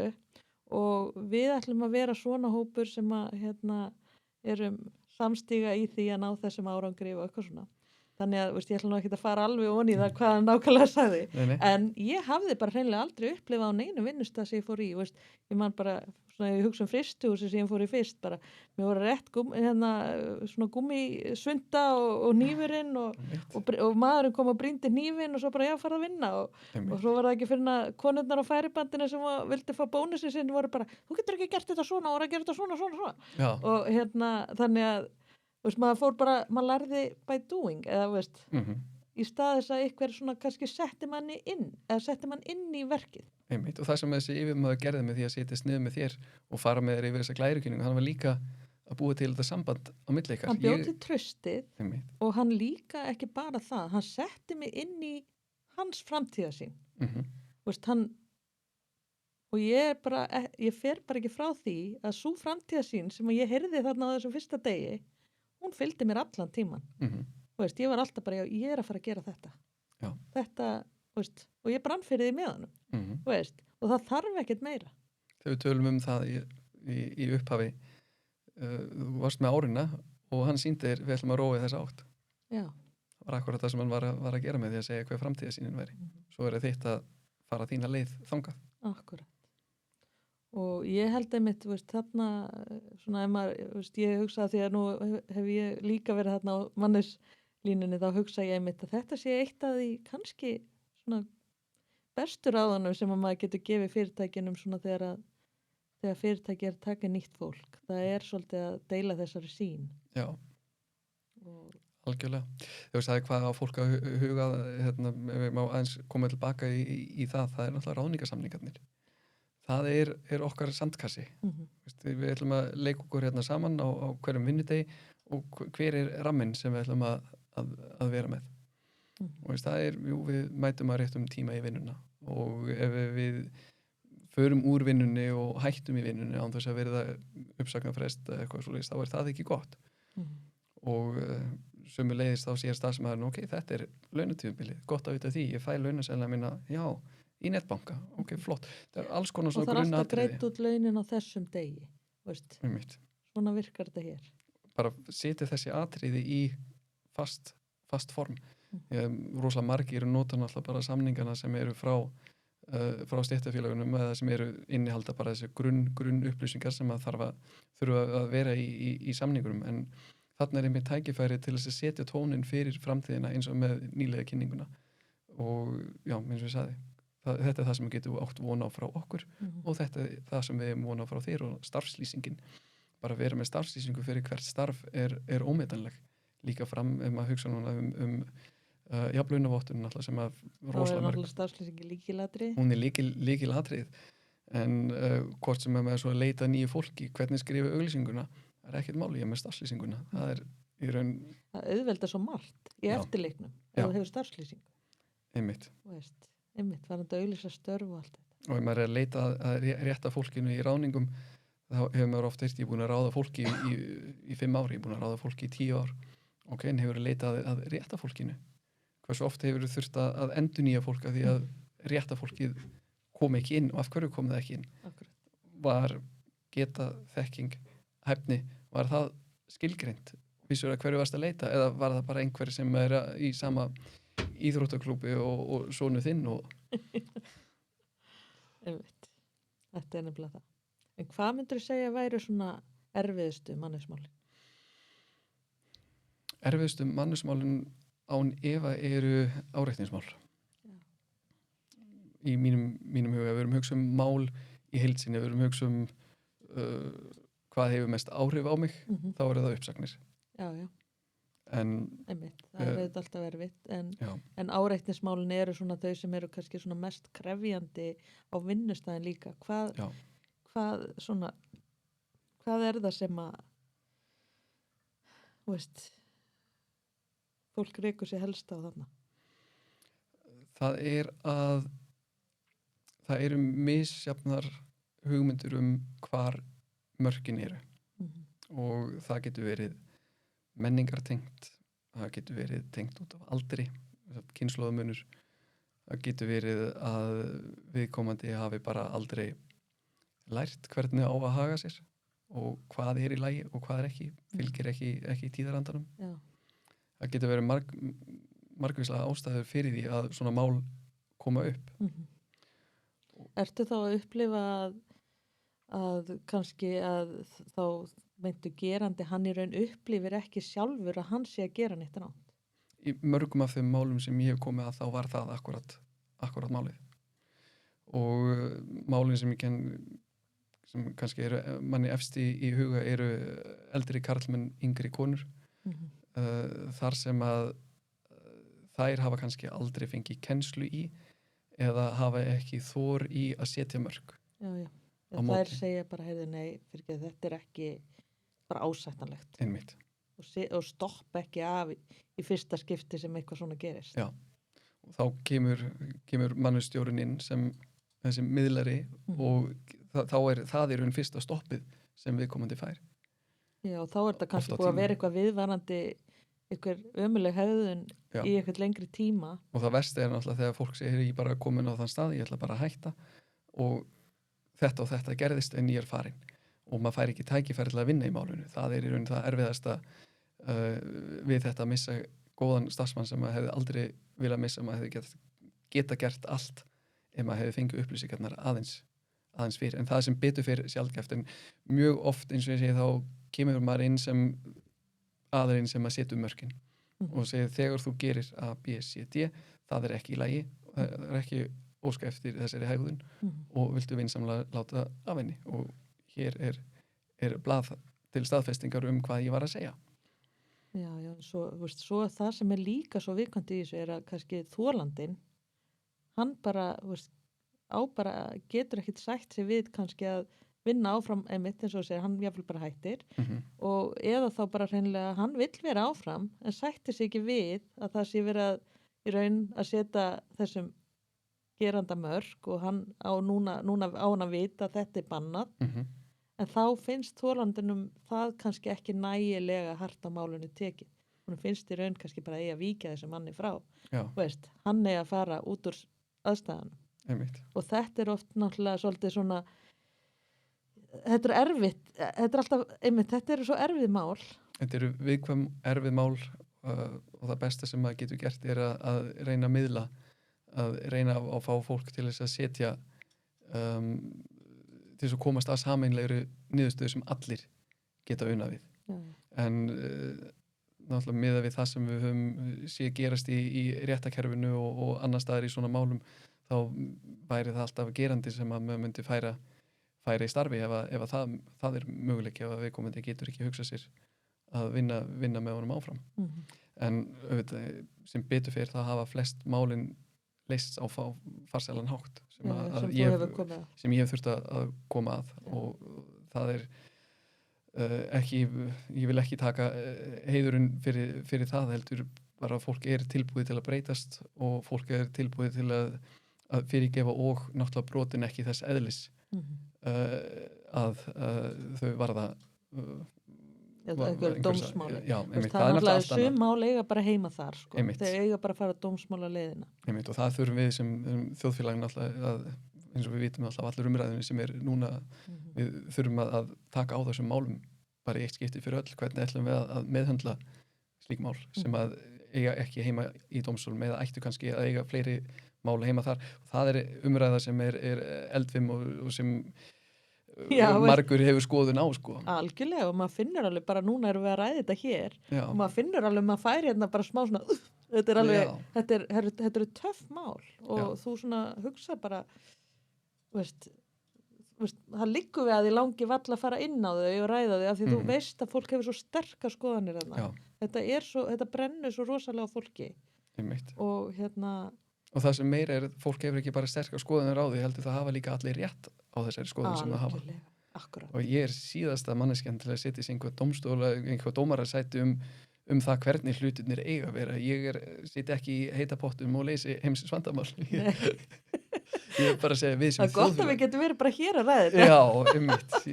og við ætlum að vera svona hópur sem að erum samstíga í því að ná þessum árangri og eitthvað svona. Þannig að, veist, ég ætla nú ekki að fara alveg onni í það hvað hann nákvæmlega sagði. Nei. En ég hafði bara hreinlega aldrei upplifað á neinu vinnustað sem ég fór í, veist. Ég man bara, svona, ég hugsa frystihúsi sem ég fór í fyrst bara, mér voru rétt svona gúmmisvunda og hnífurinn og maðurinn kom og brýndi hnífinn og svo bara, já, farið að vinna og svo var það ekki fyrir að konurnar á færibandinu sem vildi fá bónusinn sinni voru bara, þú getur ekki gert þetta svona og að gera þetta svona. Já. Og þannig að veist, maður lærði by doing eða veist, í stað þess að ykkur svona kannski setti mann inn í verkið. Einmitt. Og það sem þessi yfirmaður gerði með því að setjast niður með þér og fara með þér yfir þessa glærukynningu, hann var líka að búa til þetta samband á milli ykkar. Hann bjóð til tröstið og hann líka ekki bara það, hann setti mig inn í hans framtíðarsýn. Veist, og ég fer bara ekki frá því að sú framtíðarsýn sem ég heyrði þarna á þessum fyrsta degi, hún fylgdi mér allan tíman. Veist, ég var alltaf bara, já, ég er að fara að gera þetta. Já. Þetta, veist, og ég brann fyrir því með honum. Veist, og það þarf ekkert meira. Þegar við tölum það í upphafi, þú varst með árina og hann sýndi þér, við ætlum að róa þessa átt. Já. Það var akkurat það sem hann var að gera með því að segja hvað framtíðarsýnin væri. Svo er þitt að fara þína leið þangað. Akkurat. Og ég held einmitt, veist, þarna svona ef maður, veist, ég hugsa því að nú hef ég líka verið þarna á manneslínunni, þá hugsa ég einmitt að þetta sé eitt af því kannski svona bestu ráðanum sem að maður getur gefið fyrirtækinum svona þegar fyrirtæki er að taka nýtt fólk. Það er svolítið að deila þessari sýn. Já. Algjörlega. Þú veist, það er hvað á fólk að huga, ef við má aðeins koma tilbaka í það er náttúrulega ráðningarsamningarnir. Það er okkar sandkassi. Við ætlum að leika okkur hérna saman á hverjum vinnudegi og hver er ramminn sem við ætlum að vera með. Og það við mætum að réttum tíma í vinnuna og ef við förum úr vinnunni og hættum í vinnunni án þess að verða uppsagnarfrest eða eitthvað svoleiðis, þá er það ekki gott. Og sömuleiðis þá sér starfsmaðurinn, ok, þetta er launatímabilið, gott að vita því, ég fæ launaseðla mína, já, í netbanka, ok, flott. Það er alls konar svona grunnatriði. Og það er alltaf greitt út launin á þessum degi, veist. Svona virkar þetta hér. Bara setja þessi atriði í fast form. Rosalega margir nota náttúrulega bara samningana sem eru frá stéttarfélagunum eða sem eru innihalda bara þessi grunn upplýsingar sem að þurfa að vera í samningurum, en þarna er einmitt tækifæri til þess að setja tónin fyrir framtíðina eins og með nýlega kynninguna og já, eins og ég sagði, þetta er það sem við getum átt vona á frá okkur og þetta er það sem við vona á frá þér og starfslýsingin bara vera með starfslýsingu fyrir hvert starf er ómetanleg. Líka fram maður hugsa núna jafnlaunavottun náttúrulega sem að Þá er rosalega náttúrulega starfslýsingi líkilatri. hún er lykilatriði en hvort sem maður svo að leita að nýju fólki, hvernig skrifa auglýsinguna, það er ekkert máli, ég er með starfslýsinguna, það er í raun Það auðveldar svo margt í Já. eftirleiknum Já. ef þú hefur starfslýsingu. einmitt. Einmitt, varandi að auglýsa störf og allt þetta. Og ef maður er að leita að rétta fólkinu í ráningum, þá hefur maður oft ég er búin að ráða fólki í 5 ári, ég er búin að ráða fólki í 10 ár. Ok, en hefur leitað að rétta fólkinu. Hversu oft hefur þurft að endurnýja fólk af því að rétta fólkið kom ekki inn og af hverju kom það ekki inn? Akkurat. Var geta, þekking, hæfni, var það skilgreint? Vissur að hverju varst að leita eða var það bara einhver sem er í sama íþróttaklúbi og sonu þinn og Einmitt. Þetta er nefnilega það. En hvað myndur þú segja væri svona erfiðustu mannesmáli? erfiðustu mannusmálin án efa eru áreikningsmál. Já. Í mínum huga, við erum hugsa mál í heild sinni, við erum hugsa hvað hefur mest áhrif á mig, þá eru það uppsagnir. Já. En Einmitt. Það er auðvitað alltaf erfitt. já, En áreiknismálin eru svona þau sem eru kannski svona mest krefjandi á vinnustæðin líka. já. Hvað er það sem að þú veist fólk reykur sér helst á þarna? Það eru misjafnar hugmyndur hvar mörkin eru og það getur verið menningartengt, það getur verið tengt út af aldri, kynslóðamunur, það getur verið að viðkomandi hafi bara aldrei lært hvernig á að haga sér og hvað er í lagi og hvað er ekki, fylgir ekki tíðarandanum. Já. Það getur verið margvíslega ástæður fyrir því að svona mál koma upp. Ertu þá að upplifa að kannski að þá meintu gerandi hann í raun upplifir ekki sjálfur að hann sé að gera neitt rátt? Í mörgum af þeim málum sem ég hef komið að þá var það akkurat málið. Og málin sem kannski eru manni efst í huga eru eldri karlmenn, yngri konur. Þar sem að þær hafa kannski aldrei fengið kennslu í eða hafa ekki þor í að setja mörk. Já. Þær segja bara, heyrðu, nei, fyrir þetta er ekki bara ásættanlegt. Einmitt. Og stoppa ekki af í fyrsta skipti sem eitthvað svona gerist. Já, og þá kemur mannustjórinn inn sem þessi miðlari og það er fyrsta stoppið sem viðkomandi fær. Já, þá er þetta kannski búið að vera eitthvað viðvarandi, eitthvað ömuleg hegðun í eitthvað lengri tíma. Og það versta er náttúrulega þegar fólk segir ég bara komin á þann stað, ég ætla bara að hætta og þetta gerðist en ég er farin og maður fær ekki tækifæri til að vinna í málinu. Það er í raun það erfiðasta við þetta að missa góðan starfsmann sem maður hefði aldrei viljað missa, maður hefði geta gert allt ef maður hefði fengið upplýsingarnar aðeins fyrir. En það sem betur fyrir sjaldgæft en mjög oft eins og ég segi þá kemur maður inn sem aðeins sem að setja mörkin og segir þegar þú gerir A, B, C, D það er ekki í lagi, það er ekki óska eftir þessari hegðun og viltu vinsamlega láta af henni og hér er blað til staðfestingar hvað ég var að segja. Já, svo það sem er líka svo viðkvæmt í þessu er að kannski þolandinn, hann bara, getur ekkit sætt sig við kannski að vinna áfram einmitt eins og segir, hann jafnvel bara hættir og eða þá bara hreinlega hann vill vera áfram en sættir sig ekki við að það sé verið í raun að setja þessum geranda mörk og hann núna á hann að vita að þetta er bannað en þá finnst þolandinum það kannski ekki nægilega hart á málunni tekið. Hún finnst í raun kannski bara að víkja þessum manni frá. Hann að fara út úr aðstæðanum. Einmitt. Og þetta er oft náttúrulega svolítið svona þetta er erfitt, þetta eru svo erfið mál. Þetta eru viðkvæm erfið mál og það besta sem maður getur gert er að reyna að miðla, að reyna að fá fólk til þess að setja til þess að komast að sameinlegri niðurstöðu sem allir geta unað við. En náttúrulega miðað við það sem við höfum séð gerast í réttakerfinu og annar staðar í svona málum þá væri það alltaf gerandi sem að maður myndi færa færi í starfi ef að það möguleiki ef að viðkomandi getur ekki hugsað sér að vinna með honum áfram. En auðvitað, sem betur fyrir það hafa flest málin leyst á farsælan hátt sem ég hef þurft að koma að og það ekki, ég vil ekki taka heiðurinn fyrir það heldur bara að fólk tilbúið til að breytast og fólk tilbúið til að fyrirgefa og náttúrulega brotin ekki þess eðlis að þau varða dómsmáli. Það er náttúrulega sum mál eiga bara heima þar sko. Þau eiga bara að fara dómsmála leiðina. Og það þurfum við sem þjóðfélagin alltaf að, eins og við vitum alltaf allir umræðinni sem núna við þurfum að taka á þessum málum bara í eitt skipti fyrir öll, hvernig ætlum við að meðhöndla slík mál sem að eiga ekki heima í dómstólum eða ættu kannski að eiga fleiri mál heima þar. Og það umræða sem eldfim og sem margur hefur skoðun á sko. Algjörlega og maður finnur alveg bara núna erum við að ræða þetta hér og maður finnur alveg maður færi hérna bara smá svona þetta alveg, þetta eru töff mál og þú svona hugsa bara veist, það liggur við að því langi valla að fara inn á þau og ræða þau af því þú veist að fólk hefur svo sterkar skoðanir þetta brennur svo rosalega á fólki og það sem meira fólk hefur ekki bara sterkar skoðanir á því heldur það hafa líka allir rétt á þessari skoðun sem það hafa. Akkurat. Og ég síðasta manneskjan til að setja sig einhver dómstóla, einhver dómarasæti það hvernig hlutirnir eiga að vera. Ég siti ekki í heita pottum og leysi heims vandamál. Ég bara að segja við sem þjóðfélag. Það gott að við getum verið bara hér að ræða þetta. Já,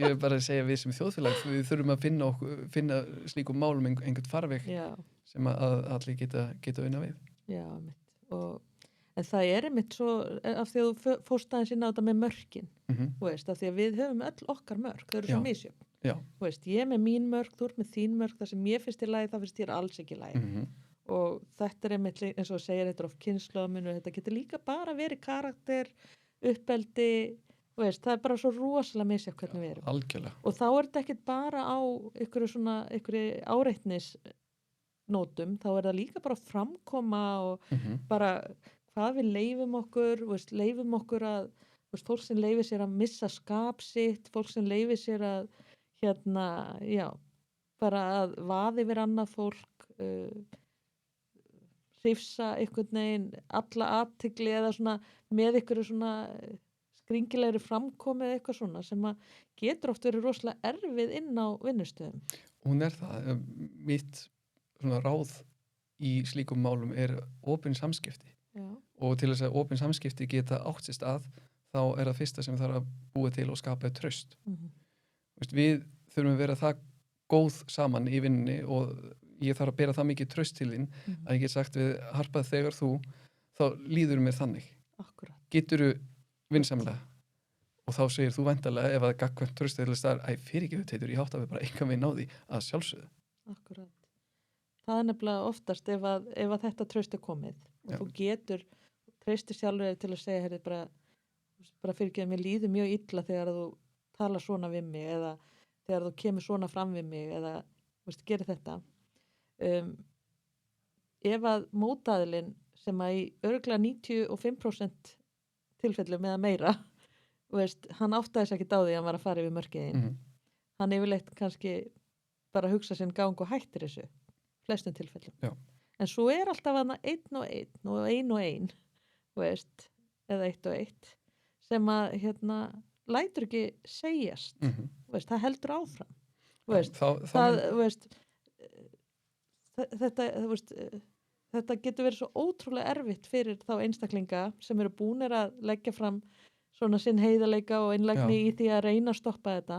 ég bara að segja við sem þjóðfélag. Við þurfum að finna slíkum málum einhvern farveg sem að allir geta vinna við. Já, en það einmitt svo af því að þú fórst aðeins inn á þetta með mörkin veist, af því að við höfum öll okkar mörk, þau eru svo misjöfn ég er með mín mörk, þú ert með þín mörk það sem ég finnst í lagi, það finnst ég alls ekki í lagi og þetta einmitt eins og segir þetta of kynslóðminu, þetta getur líka bara verið karakter, uppeldi veist, það bara svo rosalega misjöfn hvernig við erum algjörlega. Og þá þetta ekkert bara á einhverju áreitnisnótum, þá það líka bara framkoma og bara hvað við leyfum okkur að fólk sem leyfir sér að missa skap sitt, fólk sem leyfir sér að bara að vaði yfir annað fólk hrifsa einhvern veginn alla athygli eða svona með einhverju svona skringilegri framkomi eða eitthvað svona sem að getur oft verið rosalega erfið inn á vinnustöðum. Hún það, mitt svona ráð í slíkum málum opin samskipti. Og til þess að opin samskipti geta átt sér stað þá það fyrsta sem þarf að búa til og skapa traust. Við þurfum að vera það góð saman í vinnunni og ég þarf að bera það mikið traust til þín að ég get sagt við Harpa þegar þá líður mér þannig. Akkurat. Geturðu vinsamlega og þá segir þú væntanlega ef að gagnkvæmt traust eða staðar, fyrirgefðu Teitur, ég hátt að við bara engan veginn á því að sjálfsögðu. Akkurat. Það nefnilega oftast ef að þetta traust komið og þú getur treystir sjálfur til að segja bara fyrirgeðu mér líður mjög illa þegar þú tala svona við mig eða þegar þú kemur svona fram við mig eða gerir þetta ef að mótaðilinn sem að í örugglega 95% tilfellum eða meira hann áttaði sér ekki á því að hann var að fara yfir mörkiðin hann yfirleitt kannski bara hugsa sinn gang og hættir þessu flestum tilfellum en svo alltaf hana einn og ein eða eitt og eitt sem að lætur ekki segjast það heldur áfram þetta getur verið svo ótrúlega erfitt fyrir þá einstaklinga sem eru búnir að leggja fram svona sinn heiðarleika og einlægni í því að reyna að stoppa þetta.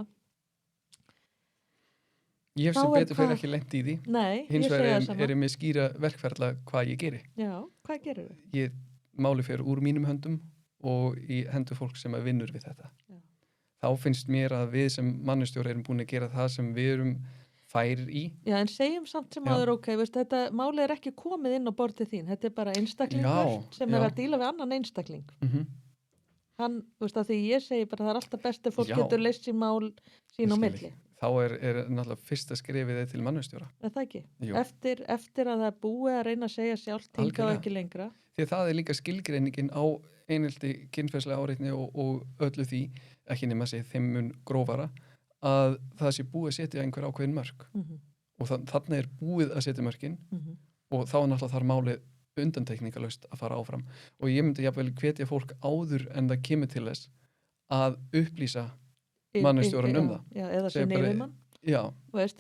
Ég hef sem betur fyrir ekki lent í því. Nei, hins vegar ég með skýra verkferla hvað ég geri. Já, hvað gerir þú? Ég máli fyrir úr mínum höndum og í hendur fólk sem vinnur við þetta. Já. Þá finnst mér að við sem mannustjóri erum búin að gera það sem við erum færir í. Já, en segjum samt sem aður þetta máli ekki komið inn á borðið þín. Þetta bara einstaklingur sem að díla við annan einstakling. Hann, að því ég segi bara það alltaf best ef fólk getur leyst sín mál sín á milli. Þá náttúrulega fyrsta skrefið til mannustjóra. Það ekki. Eftir að það búið að reyna að segja sjálft hingað og ekki lengra. Því það líka skilgreiningin á einelti, kynferðslega áreitni og öllu því, ekki nema sig þeim mun grófara, að það sé búið að setja einhver ákveðin mörk og þarna búið að setja mörkin og þá náttúrulega þarf málið undantekningarlaust að fara áfram og ég myndi jafnvel hvetja fólk áður en það kemur til þess að upplýsa mannustjóran það. Já, eða Segja sinni bara- yfirmann. Já, Veist,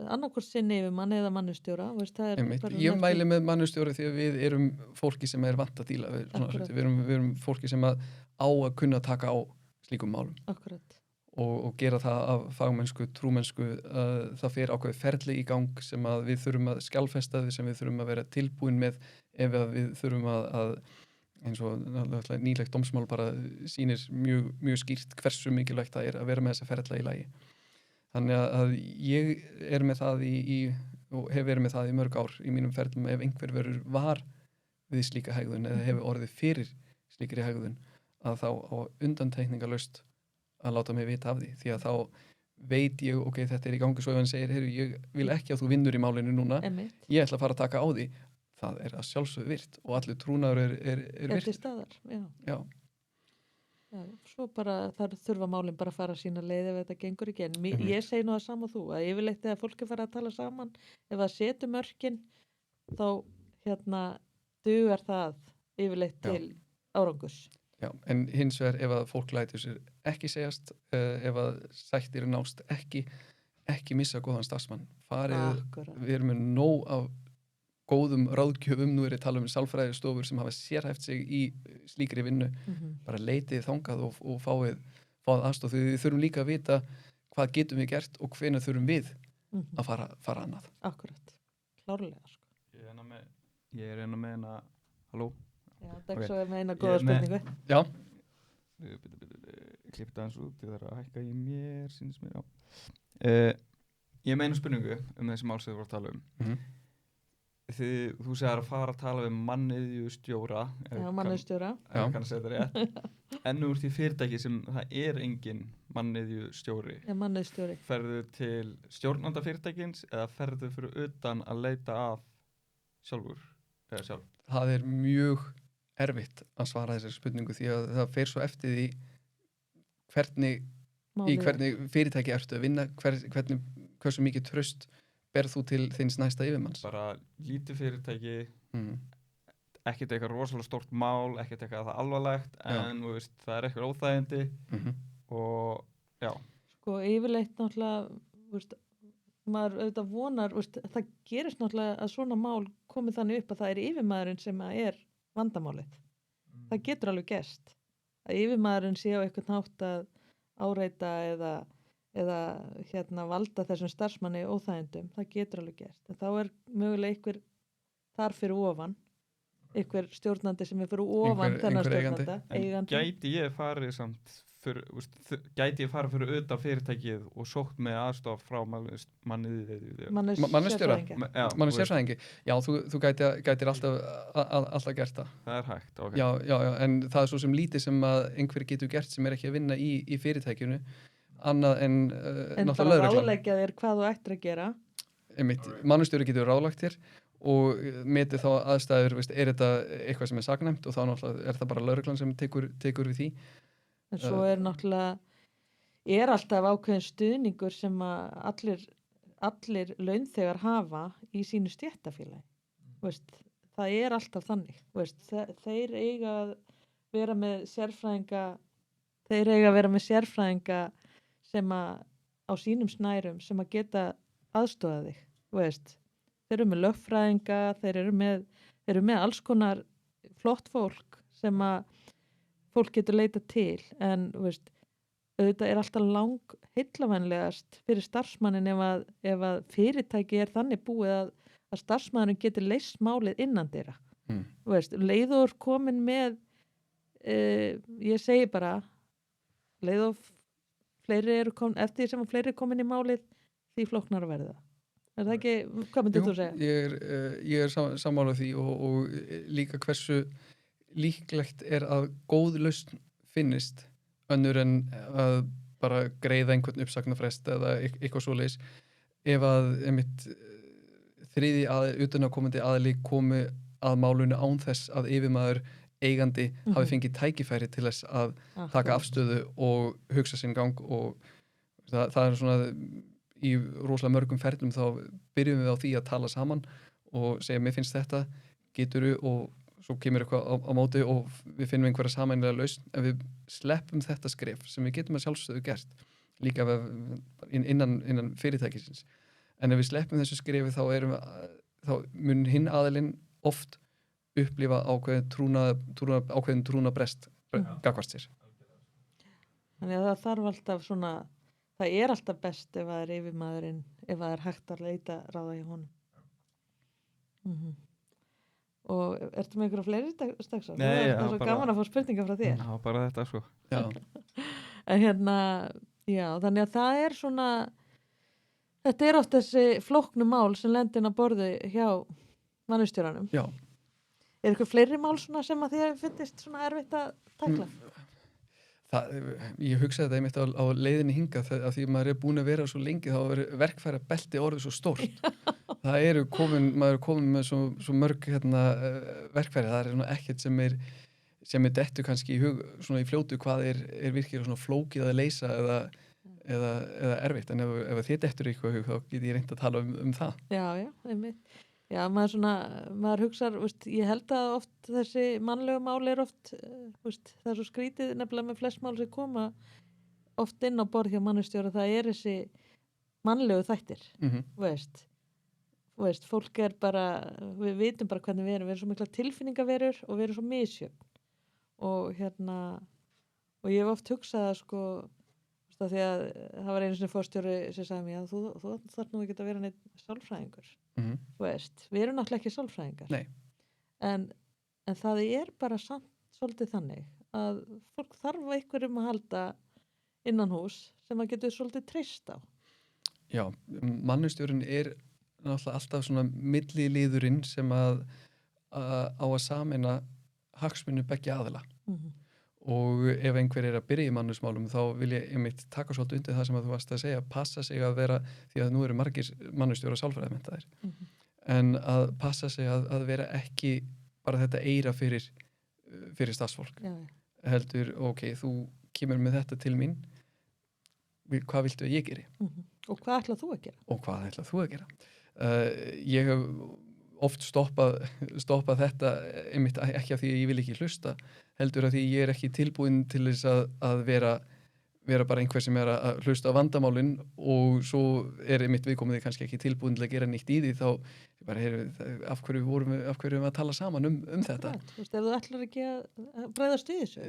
annarkvort sinni yfirmann eða mannustjóra. Veist, það er einmitt. bara Ég merki- mæli með mannustjóri því að við erum fólki sem vant að díla við svona Akkúrat. hluti. Við erum fólki sem á að kunna taka á slíkum málum Akkurat. og gera það af fagmennsku, trúmennsku, það fer ákveð ferli í gang sem að við þurfum að skjálfesta við, sem við þurfum að vera tilbúin með ef að við þurfum að eins og nýlegt dómsmál bara sýnir mjög skýrt hversu mikilvægt það að vera með þessa ferla í lagi. Þannig að ég með það og hef verið með það í mörg ár í mínum ferlum ef einhver verður var við slíka hegðun eða hefur orðið fyrir slíkri hegðun að þá á undantekningarlaust að láta mig vita af því að þá veit ég, ok, þetta í gangi svo ef hann segir, heyrðu, ég vil ekki að þú vinnur í málinu núna, Einmitt. ég ætla að fara að taka á því, það að sjálfsögðu virt og allir trúnaður er Er til virt. staðar, já. Já, Já, svo bara þar þurfa málin bara að fara sína leið ef þetta gengur ekki en Mhm. ég segi nú það sama og þú að yfirleitt þegar fólk fara að tala saman ef það setur mörkin þá dugar það yfirleitt Já. til árangus. já, en hins vegar ef að fólk lætur sér ekki segjast, ef að sættir nást ekki missa góðan starfsmann, farið, Akkurat. við erum með nóg af góðum ráðgjöfum, nú ég tala sálfræðistofur sem hafa sérhæft sig í slíkri vinnu, bara leitið þangað og fáið aðstoð því við þurfum líka að vita hvað getum við gert og hvenær þurfum við að fara annað. Akkurat. Klárlega, sko. Ég er eina með hérna, halló? Já, það Ok. svo er með eina góða Ég er með- spurningu. Já, Klippið aðeins út, ég þarf að hækka í mér, sínst mér, já. Ég meina spurningu þessi mál sem þú voru að tala um. Þú segir að fara að tala við mannauðjustjóra. Já, mannustjóra. Já. Kann að segja þetta rétt. En úr því fyrirtæki sem það engin mannauðjustjóri. Já, mannustjóri. Ferðu til stjórnanda fyrirtækins eða ferðu fyrir utan að leita að sjálfur? Eða sjálf? það er mjög erfitt að svara þessari spurningu því að það fer svo eftir því hvernig fyrirtæki ertu að vinna, hversu mikið traust berð þú til þins næsta yfirmanns. Bara lítið fyrirtæki, ekkert eitthvað rosalega stórt mál, ekkert eitthvað það alvarlegt, en veist, það er eitthvað óþægindi og já. Sko, yfirleitt náttúrulega, veist, maður auðvitað vonar, veist, það gerist náttúrulega að svona mál komi þannig upp að það er yfirmaðurinn sem er vandamálið. Það getur alveg gerst. Að yfirmaðurinn sé á eitthvað nátt að áreita eða valda þessum starfsmanni óþægindum. Það getur alveg gerst. En þá er mögulega einhver þar fyrir ofan, einhver stjórnandi sem er fyrir ofan þennan stjórnanda. En gæti ég farið samt gæti ég farið fyrir utan fyrirtækið og sótt með aðstof frá mannustjóra? Mannustjórfræðingi? Já, þú gætir alltaf gert það. Það er hægt, ok. Já, en það er svo sem lítið sem að einhver getur gert sem er ekki að vinna í fyrirtækinu, annað en en bara ráðleggja þér hvað þú ættir að gera. Mannustjóri getur ráðlagt þér og metið þá aðstæður, er þetta eitthvað sem er saknæmt og þá náttúrulega er það bara lögreglan sem tekur við því. En svo er náttúrulega, alltaf ákveðin stuðningur sem að allir launþegar hafa í sínu stéttarfélagi. Það er alltaf þannig. Þeir eiga að vera með sérfræðinga, sem að á sínum snærum sem að geta aðstofað þig. Þeir eru með lögfræðinga, þeir eru með alls konar flott fólk sem að fólk getur leita til, en auðvitað er alltaf heillavænlegast fyrir starfsmannin ef að fyrirtæki er þannig búið að starfsmanninn getur leyst málið innan þeirra. Leiður komin með ég segi bara leiður fleiri eru komin, eftir því sem fleiri er komin í málið því flóknar að verða. Er það ekki, hvað myndir þú segja? Ég er sammála því og líka hversu líklegt er að góð lausn finnist önnur en að bara greiða einhvern uppsagnarfrest eða eitthvað svoleiðis ef að þriði utanaðkomandi aðili komi að málunni án þess að yfirmaður eigandi hafi fengið tækifæri til þess að taka afstöðu og hugsa sinn gang og það er svona í rosalega mörgum ferlum þá byrjum við á því að tala saman og segja mér finnst þetta, geturðu og svo kemur eitthvað á móti og við finnum einhverja sameiginlega lausn en við sleppum þetta skref sem við getum að sjálfsögðu gert líka innan fyrirtækisins en ef við sleppum þessu skrefi þá mun hinn aðilinn oft upplifa ákveðin trúnabrest gagnvart sér. Þannig að það þarf alltaf svona, það er alltaf best ef það er yfirmaðurinn, ef það er hægt að leita ráða hjá honum. Og ertu með einhverja fleiri staksa? Nei, það er svo gaman að fá spurningar frá þér. Já, bara þetta sko. Já. En já, þannig að það er svona, þetta er oft þessi flóknu mál sem lendir inn á borði hjá mannustjóranum. Já. Er eitthvað fleiri mál svona sem að þið finnist svona erfitt að takla? Ég hugsaði þetta einmitt á leiðinni hingað að því maður er búin að vera svo lengi þá er verkfæra belti orðið svo stórt. Maður er komin með svo mörg verkfæri, það er svona ekkert sem er dettu kannski í hug svona í fljótu hvað er virkilega svona flókið að leysa eða erfitt, en ef þið dettur eitthvað í hug þá get ég reynt að tala um það. Já, einmitt. Já, maður hugsar, ég held að oft þessi mannlegu mál er oft, það er svo skrítið nefnilega með flest mál sem koma oft inn á borð hjá mannustjóra, það er þessi mannlegu þættir, fólk er bara, við vitum bara hvernig við erum svo mikla tilfinningaverur og við erum svo misjöfn og og ég hef oft hugsað að sko, því að það var einu sinni forstjóri sem sagði mér að þú þarf nú ekki að vera neitt sálfræðingur. Við erum náttúrulega ekki sálfræðingar. Nei. En það er bara samt svolítið þannig að fólk þarf á einhverjum að halda innan hús sem að getur svolítið treyst á. Já, mannustjórinn er náttúrulega alltaf svona milliliðurinn sem á að sameina hagsmuni beggja aðila. Og ef einhver er að byrja í mannusmálum þá vil ég einmitt taka svolítið undir það sem að þú varst að segja, passa sig að vera, því að nú eru margir mannustjóra sálfræðimenntaðir, en að passa sig að vera ekki bara þetta eyra fyrir starfsfólk. Heldur, ok, þú kemur með þetta til mín, hvað viltu að ég geri? Og hvað ætlað þú að gera? Ég hef oft stoppað þetta einmitt ekki af því að ég vil ekki hlusta, heldur að því ég er ekki tilbúin til þess að vera bara einhver sem er að hlusta á vandamálin og svo er einmitt viðkomandi kannski ekki tilbúin til að gera nýtt í því þá bara, af hverju erum við að tala saman um þetta? Ef þú ætlar ekki að bregðast við þessu?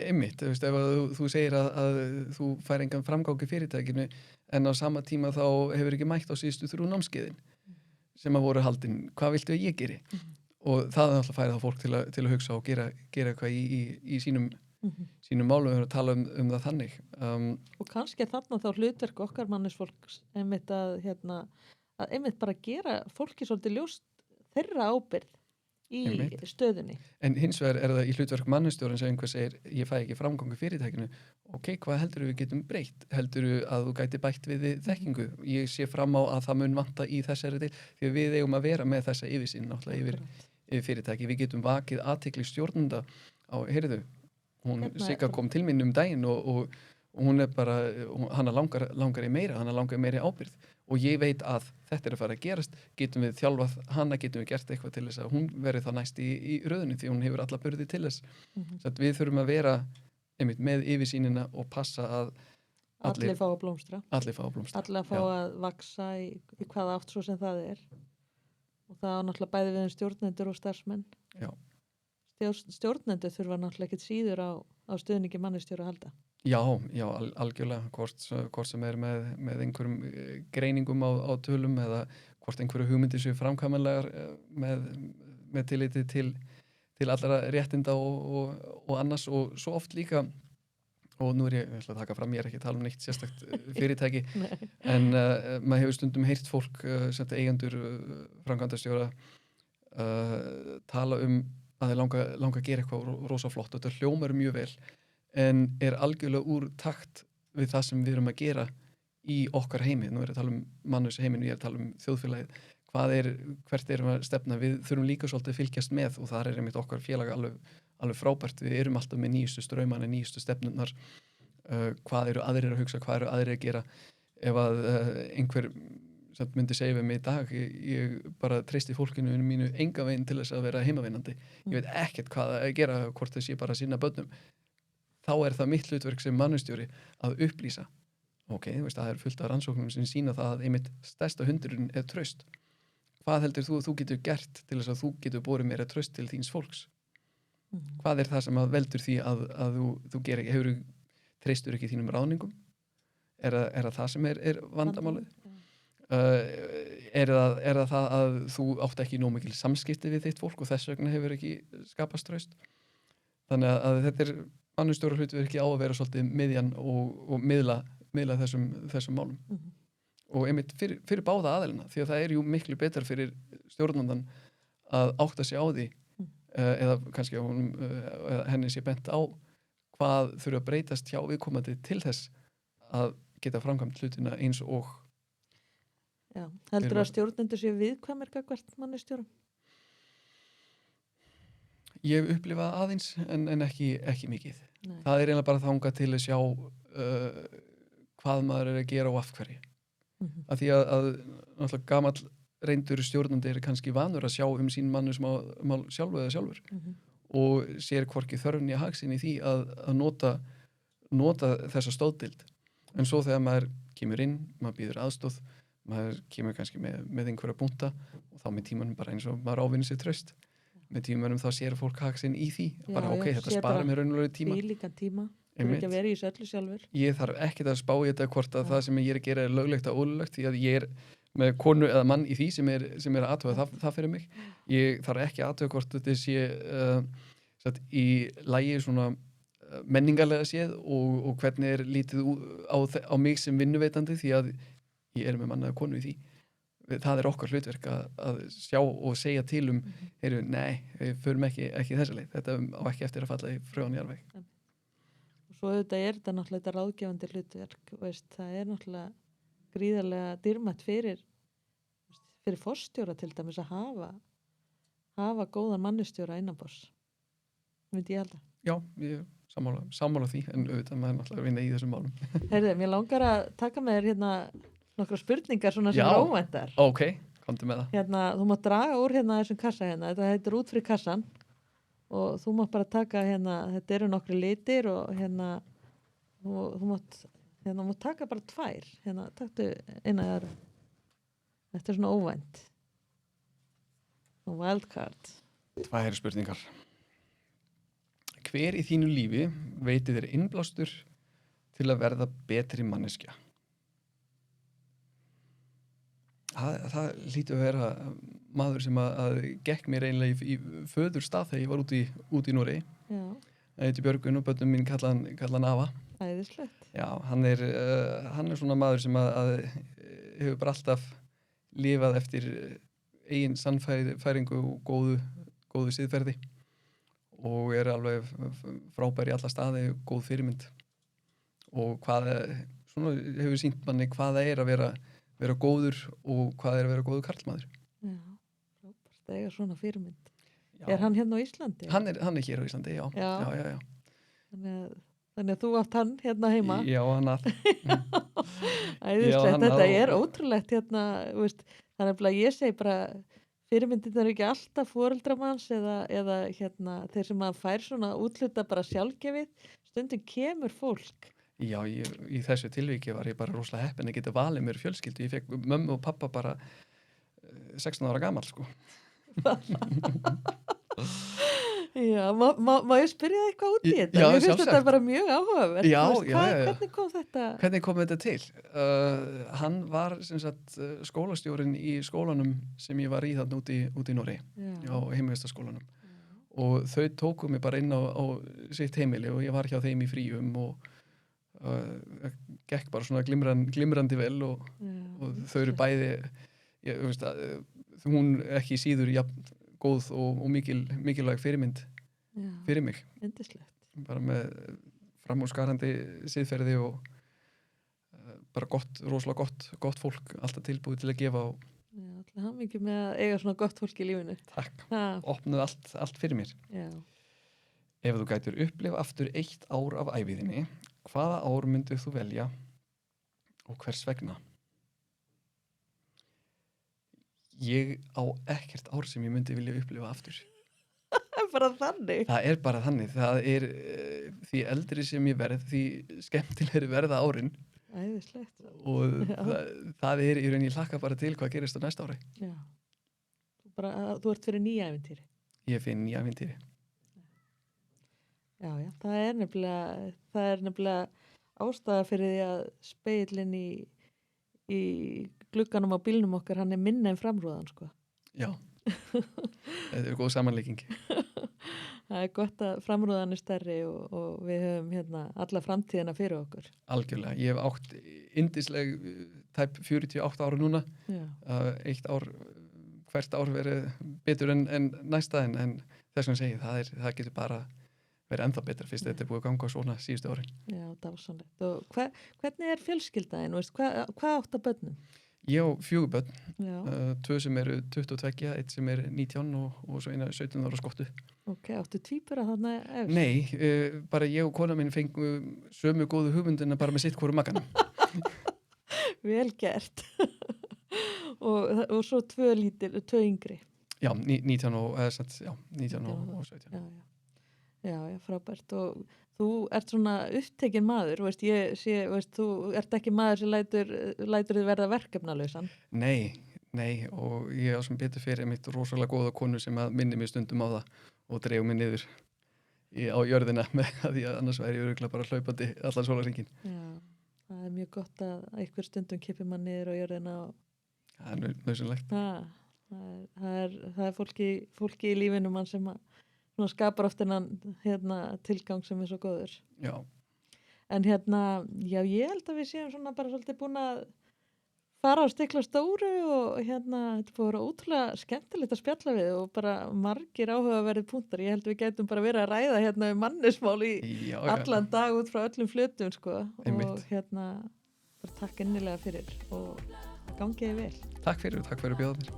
Einmitt, ef þú segir að þú fær engan framgang í fyrirtækinu en á sama tíma þá hefur ekki mætt á síðustu 3 námskeiðin sem að voru haldin, hvað viltu að ég geri? Og það er alltaf færið á fólk til að hugsa og gera eitthvað í sínum málum og tala um það þannig. Og kannski þarna þá hlutverk okkar mannisfólks einmitt að einmitt bara gera fólki svolítið ljóst þeirra ábyrgð í stöðunni. En hins vegar er það í hlutverk mannustjórinn sem einhver segir, ég fæ ekki framgang í fyrirtækinu, ok, hvað heldur við getum breytt? Heldur að þú gæti bætt við þekkingu? Ég sé fram á að það mun vanta í þessari til, því að við eigum að vera með þessa yfirsýn náttúrulega yfir fyrirtæki. Við getum vakið athygli stjórnenda á, heyrðu, hún Sigga kom til mín daginn og hún er bara, hana langar í meira, hana langar í meiri ábyrgð og ég veit að þetta er að fara að gerast, getum við þjálfað hana, getum við gert eitthvað til þess að hún veri þá næst í röðunni því hún hefur alla burði til þess. Svo að við þurfum að vera einmitt með yfirsýnina og passa að allir fá að blómstra. Allir að fá að vaksa í hvaða átt svo sem það er. Og það er náttúrulega bæði við stjórnendur og starfsmenn. Já. Stjórnendur þurfa náttúrulega ekkert síður á stuðningi mannustjóra að halda. Já, algjörlega, hvort sem er með einhverjum greiningum á tölum eða hvort einhverju hugmyndir séu framkvæmanlegar með tilliti til allra réttinda og annars og svo oft líka, og nú ég ætla að taka fram, ég er ekki að tala um neitt sérstakt fyrirtæki, en maður hefur stundum heyrt fólk, eigendur, framkvæmdastjóra, tala að þeir langa að gera eitthvað rosa flott og þetta hljómar mjög vel en er algjörlega úr takt við það sem við erum að gera í okkar heimi. Nú er að tala um mannusheiminn, ég er að tala um þjóðfélagið. Hvert erum við að stefna? Við þurfum líka svolítið að fylgjast með og þar er einmitt okkar félag alveg frábært, við erum alltaf með nýjustu ströymana, nýjustu stefnurnar, hvað eru aðrir að hugsa, hvað eru aðrir að gera. Ef að einhver samt myndi segja við mig í dag, ég bara treysti fólkinu mínu enga veginn til þess að vera heimavinnandi. Ég veit ekkert hvað að gera, hvort þess ég bara sinna börnum. Þá er það mitt hlutverk sem mannustjóri að upplýsa. Ok, þú veist, það er fullt af rannsóknum sem sýna það að einmitt stærsta hundurinn er traust. Hvað heldur þú að þú getur gert til þess að þú getur borið meira traust til þíns fólks? Hvað er það sem að veldur því að þú gerir, treystur ekki þínum ráðningum? Er það sem er vandamálið? Er það að þú átt ekki nóg mikil samskipti við þitt fólk og þess vegna hefur ekki skapast traust? Þannig að þetta er mannustjóra hlutverki á að vera svolítið miðjan og miðla þessum málum. Og einmitt fyrir báða aðeilina, því að það er jú miklu betra fyrir stjórnandan að átta sig á því eða kannski henni sé bent á hvað þurfa að breytast hjá viðkomandi til þess að geta framkvæmt hlutina eins og Já, heldur að stjórnendur séu viðkvæmir gagnvart mannustjórum? Ég hef upplifað aðeins en ekki mikið. Nei. Það er eiginlega bara þangað til að sjá hvað maður er að gera og af hverju. Af því að náttúrulega gamall reyndur stjórnandi er kannski vanur að sjá sín mannusmál sjálfur og sér hvorki þörfni að hagsin í því að nota þessa stóðdild. En svo þegar maður kemur inn, maður býður aðstóð, maður kemur kannski með einhverja búnta og þá með tímanum bara eins og maður ávinni sér traust. Með tímanum þá sér fólk haksinn í því. Þetta sparar mér raunverulega tíma. Bílíkan tíma. Þú er ekki að vera í þessu öllu sjálfur. Ég þarf ekkert að spá í þetta hvort að það sem ég er að gera er löglegt og ólöglegt því að ég er með konu eða mann í því sem er að athuga það fyrir mig. Ég þarf ekki að athuga hvort þetta sé í lagi svona menningarlega séð og hvernig er lítið á mig sem vinnuveitandi því að ég er með mann eða konu í því. Það er okkar hlutverk að sjá og segja til nei, við förum ekki þessa leið. Þetta á ekki eftir að falla í frjóan jarðveg. Og svo auðvitað er þetta náttúrulega þetta ráðgefandi hlutverk. Það er náttúrulega gríðarlega dýrmætt fyrir forstjóra til dæmis að hafa góðan mannustjóra innanborðs. Myndi ég halda. Já, ég sammála því, en auðvitað maður náttúrulega vinna í þessum málum. Heyrðu, mér langar að taka með þér nokkra spurningar svona sem er óvæntar. Ok, komdu með það. Þú mátt draga úr þessum kassa þetta heitir út fyrir kassan og þú mátt bara taka þetta eru nokkri litir og þú mátt taka bara 2. Taktu eina eða aðra. Þetta er svona óvænt. Wildcard. 2 spurningar. Hver í þínu lífi veitir þér innblástur til að verða betri manneskja? Það hlýtur að vera maður sem að gekk mér eiginlega í föður stað þegar ég var út í Noregi. Já. Það heitir Björgun og börnum mín kalla hann Ava. Æðislegt. Já, hann er svona maður sem að hefur bara alltaf lifað eftir eigin sannfæringu og góðu siðferði og er alveg frábær í alla staði, góð fyrirmynd og svona hefur sýnt manni hvað það er að vera góður og hvað er að vera góður karlmaður. Já, frábært, það er svona fyrirmynd. Já. Er hann hérna á Íslandi? Hann er hér á Íslandi, já. Já. Þannig að þú átt hann hérna heima? Já, hann að. Æðislegt, þetta er ótrúlegt veist, þannig að ég segi bara fyrirmyndin er ekki alltaf foreldramanns eða þeir sem að fær svona útluta bara sjálfgefið, stundum kemur fólk. Já, í þessu tilviki var ég bara rosalega heppin að geta valið mér fjölskyldu. Ég fekk mömmu og pappa bara 16 ára gamall, sko. Já, má ég spyrja þig eitthvað út í þetta? Já, ég finnst þetta bara mjög áhugavert. Já. Hvernig kom þetta? Hvernig kom þetta til? Hann var sem sagt skólastjórinn í skólanum sem ég var í þarna út í Noregi, á heimavistaskólanum. Og þau tóku mig bara inn á sitt heimili og ég var hjá þeim í fríum og gekk bara svona glimrandi vel og þau eru bæði hún ekki síður góð og mikilvæg fyrirmynd fyrir mig. Yndislegt. Bara með framúrskarandi siðferði og bara rosalega gott fólk, alltaf tilbúið til að gefa og alltaf hamingju með að eiga svona gott fólk í lífinu. Takk, opnuð allt fyrir mér. Já. Ef þú gætir upplifa aftur 1 ár af æviðinni, hvaða ár myndir þú velja og hvers vegna? Ég á ekkert ár sem ég myndi vilja upplifa aftur. Það er bara þannig. Það er bara þannig. Það er því eldri sem ég verð, því skemmtilegri verða árin Æðislegt. og Já. það er í raun ég hlakka bara til hvað gerist á næsta ári. Já. Þú ert fyrir nýja ævintýri. Ég finn nýja ævintýri. Já, já, það er nefnilega ástæða fyrir því að spegillinn í glugganum á bílnum okkar, hann er minni en framrúðan, sko. Já, þetta er góð samanlíking. Það er gott að framrúðan er stærri og við höfum alla framtíðina fyrir okkur. Algjörlega, ég hef átt yndisleg tæp 48 ára núna. Já, Eitt ár, hvert ár verið betur en næsta en þess vegna segi ég, það getur bara verið ennþá betra fyrst þetta er búið að ganga svona síðustu árin. já, dásanlegt. Og hvernig er fjölskyldaðin, veist, hvað átt að börnum? Ég á 4 börn, Já, 2 sem eru 22, 1 sem er 19 og svo eina 17 ára skottu. ok, áttu tvíbura þarna efst? Nei, bara ég og kona minn fengum sömu góðu hugmyndina bara með sitt hvoru makanum. Vel gert. og svo 2 yngri. Já, 19 og 17. Já, frábært. Og þú ert svona upptekinn maður, veist, þú ert ekki maður sem lætur þið verða verkefnalausan. Nei, og ég á sem betur fyrir mitt rosalega góða konu sem að minni mig stundum á það og dreif mig niður á jörðina með því að annars væri ég örugglega bara hlaupandi allan sólarhringinn. Já, það er mjög gott að einhver stundum kippir mann niður á jörðina og Það er nauðsynlegt. það er fólki í lífinu mann sem að svona skapar oft þennan tilgang sem er svo góður. Já, En já, ég held að við séum svona bara svolítið búin að fara á stikla stóru og þetta búið að vera ótrúlega skemmtilegt að spjalla við og bara margir áhugaverðir punktar. Ég held við gætum bara verið að ræða mannismál í allan dag út frá öllum flutum, sko. Einmitt. Og bara takk innilega fyrir og gangiði vel. takk fyrir að bjóða mér.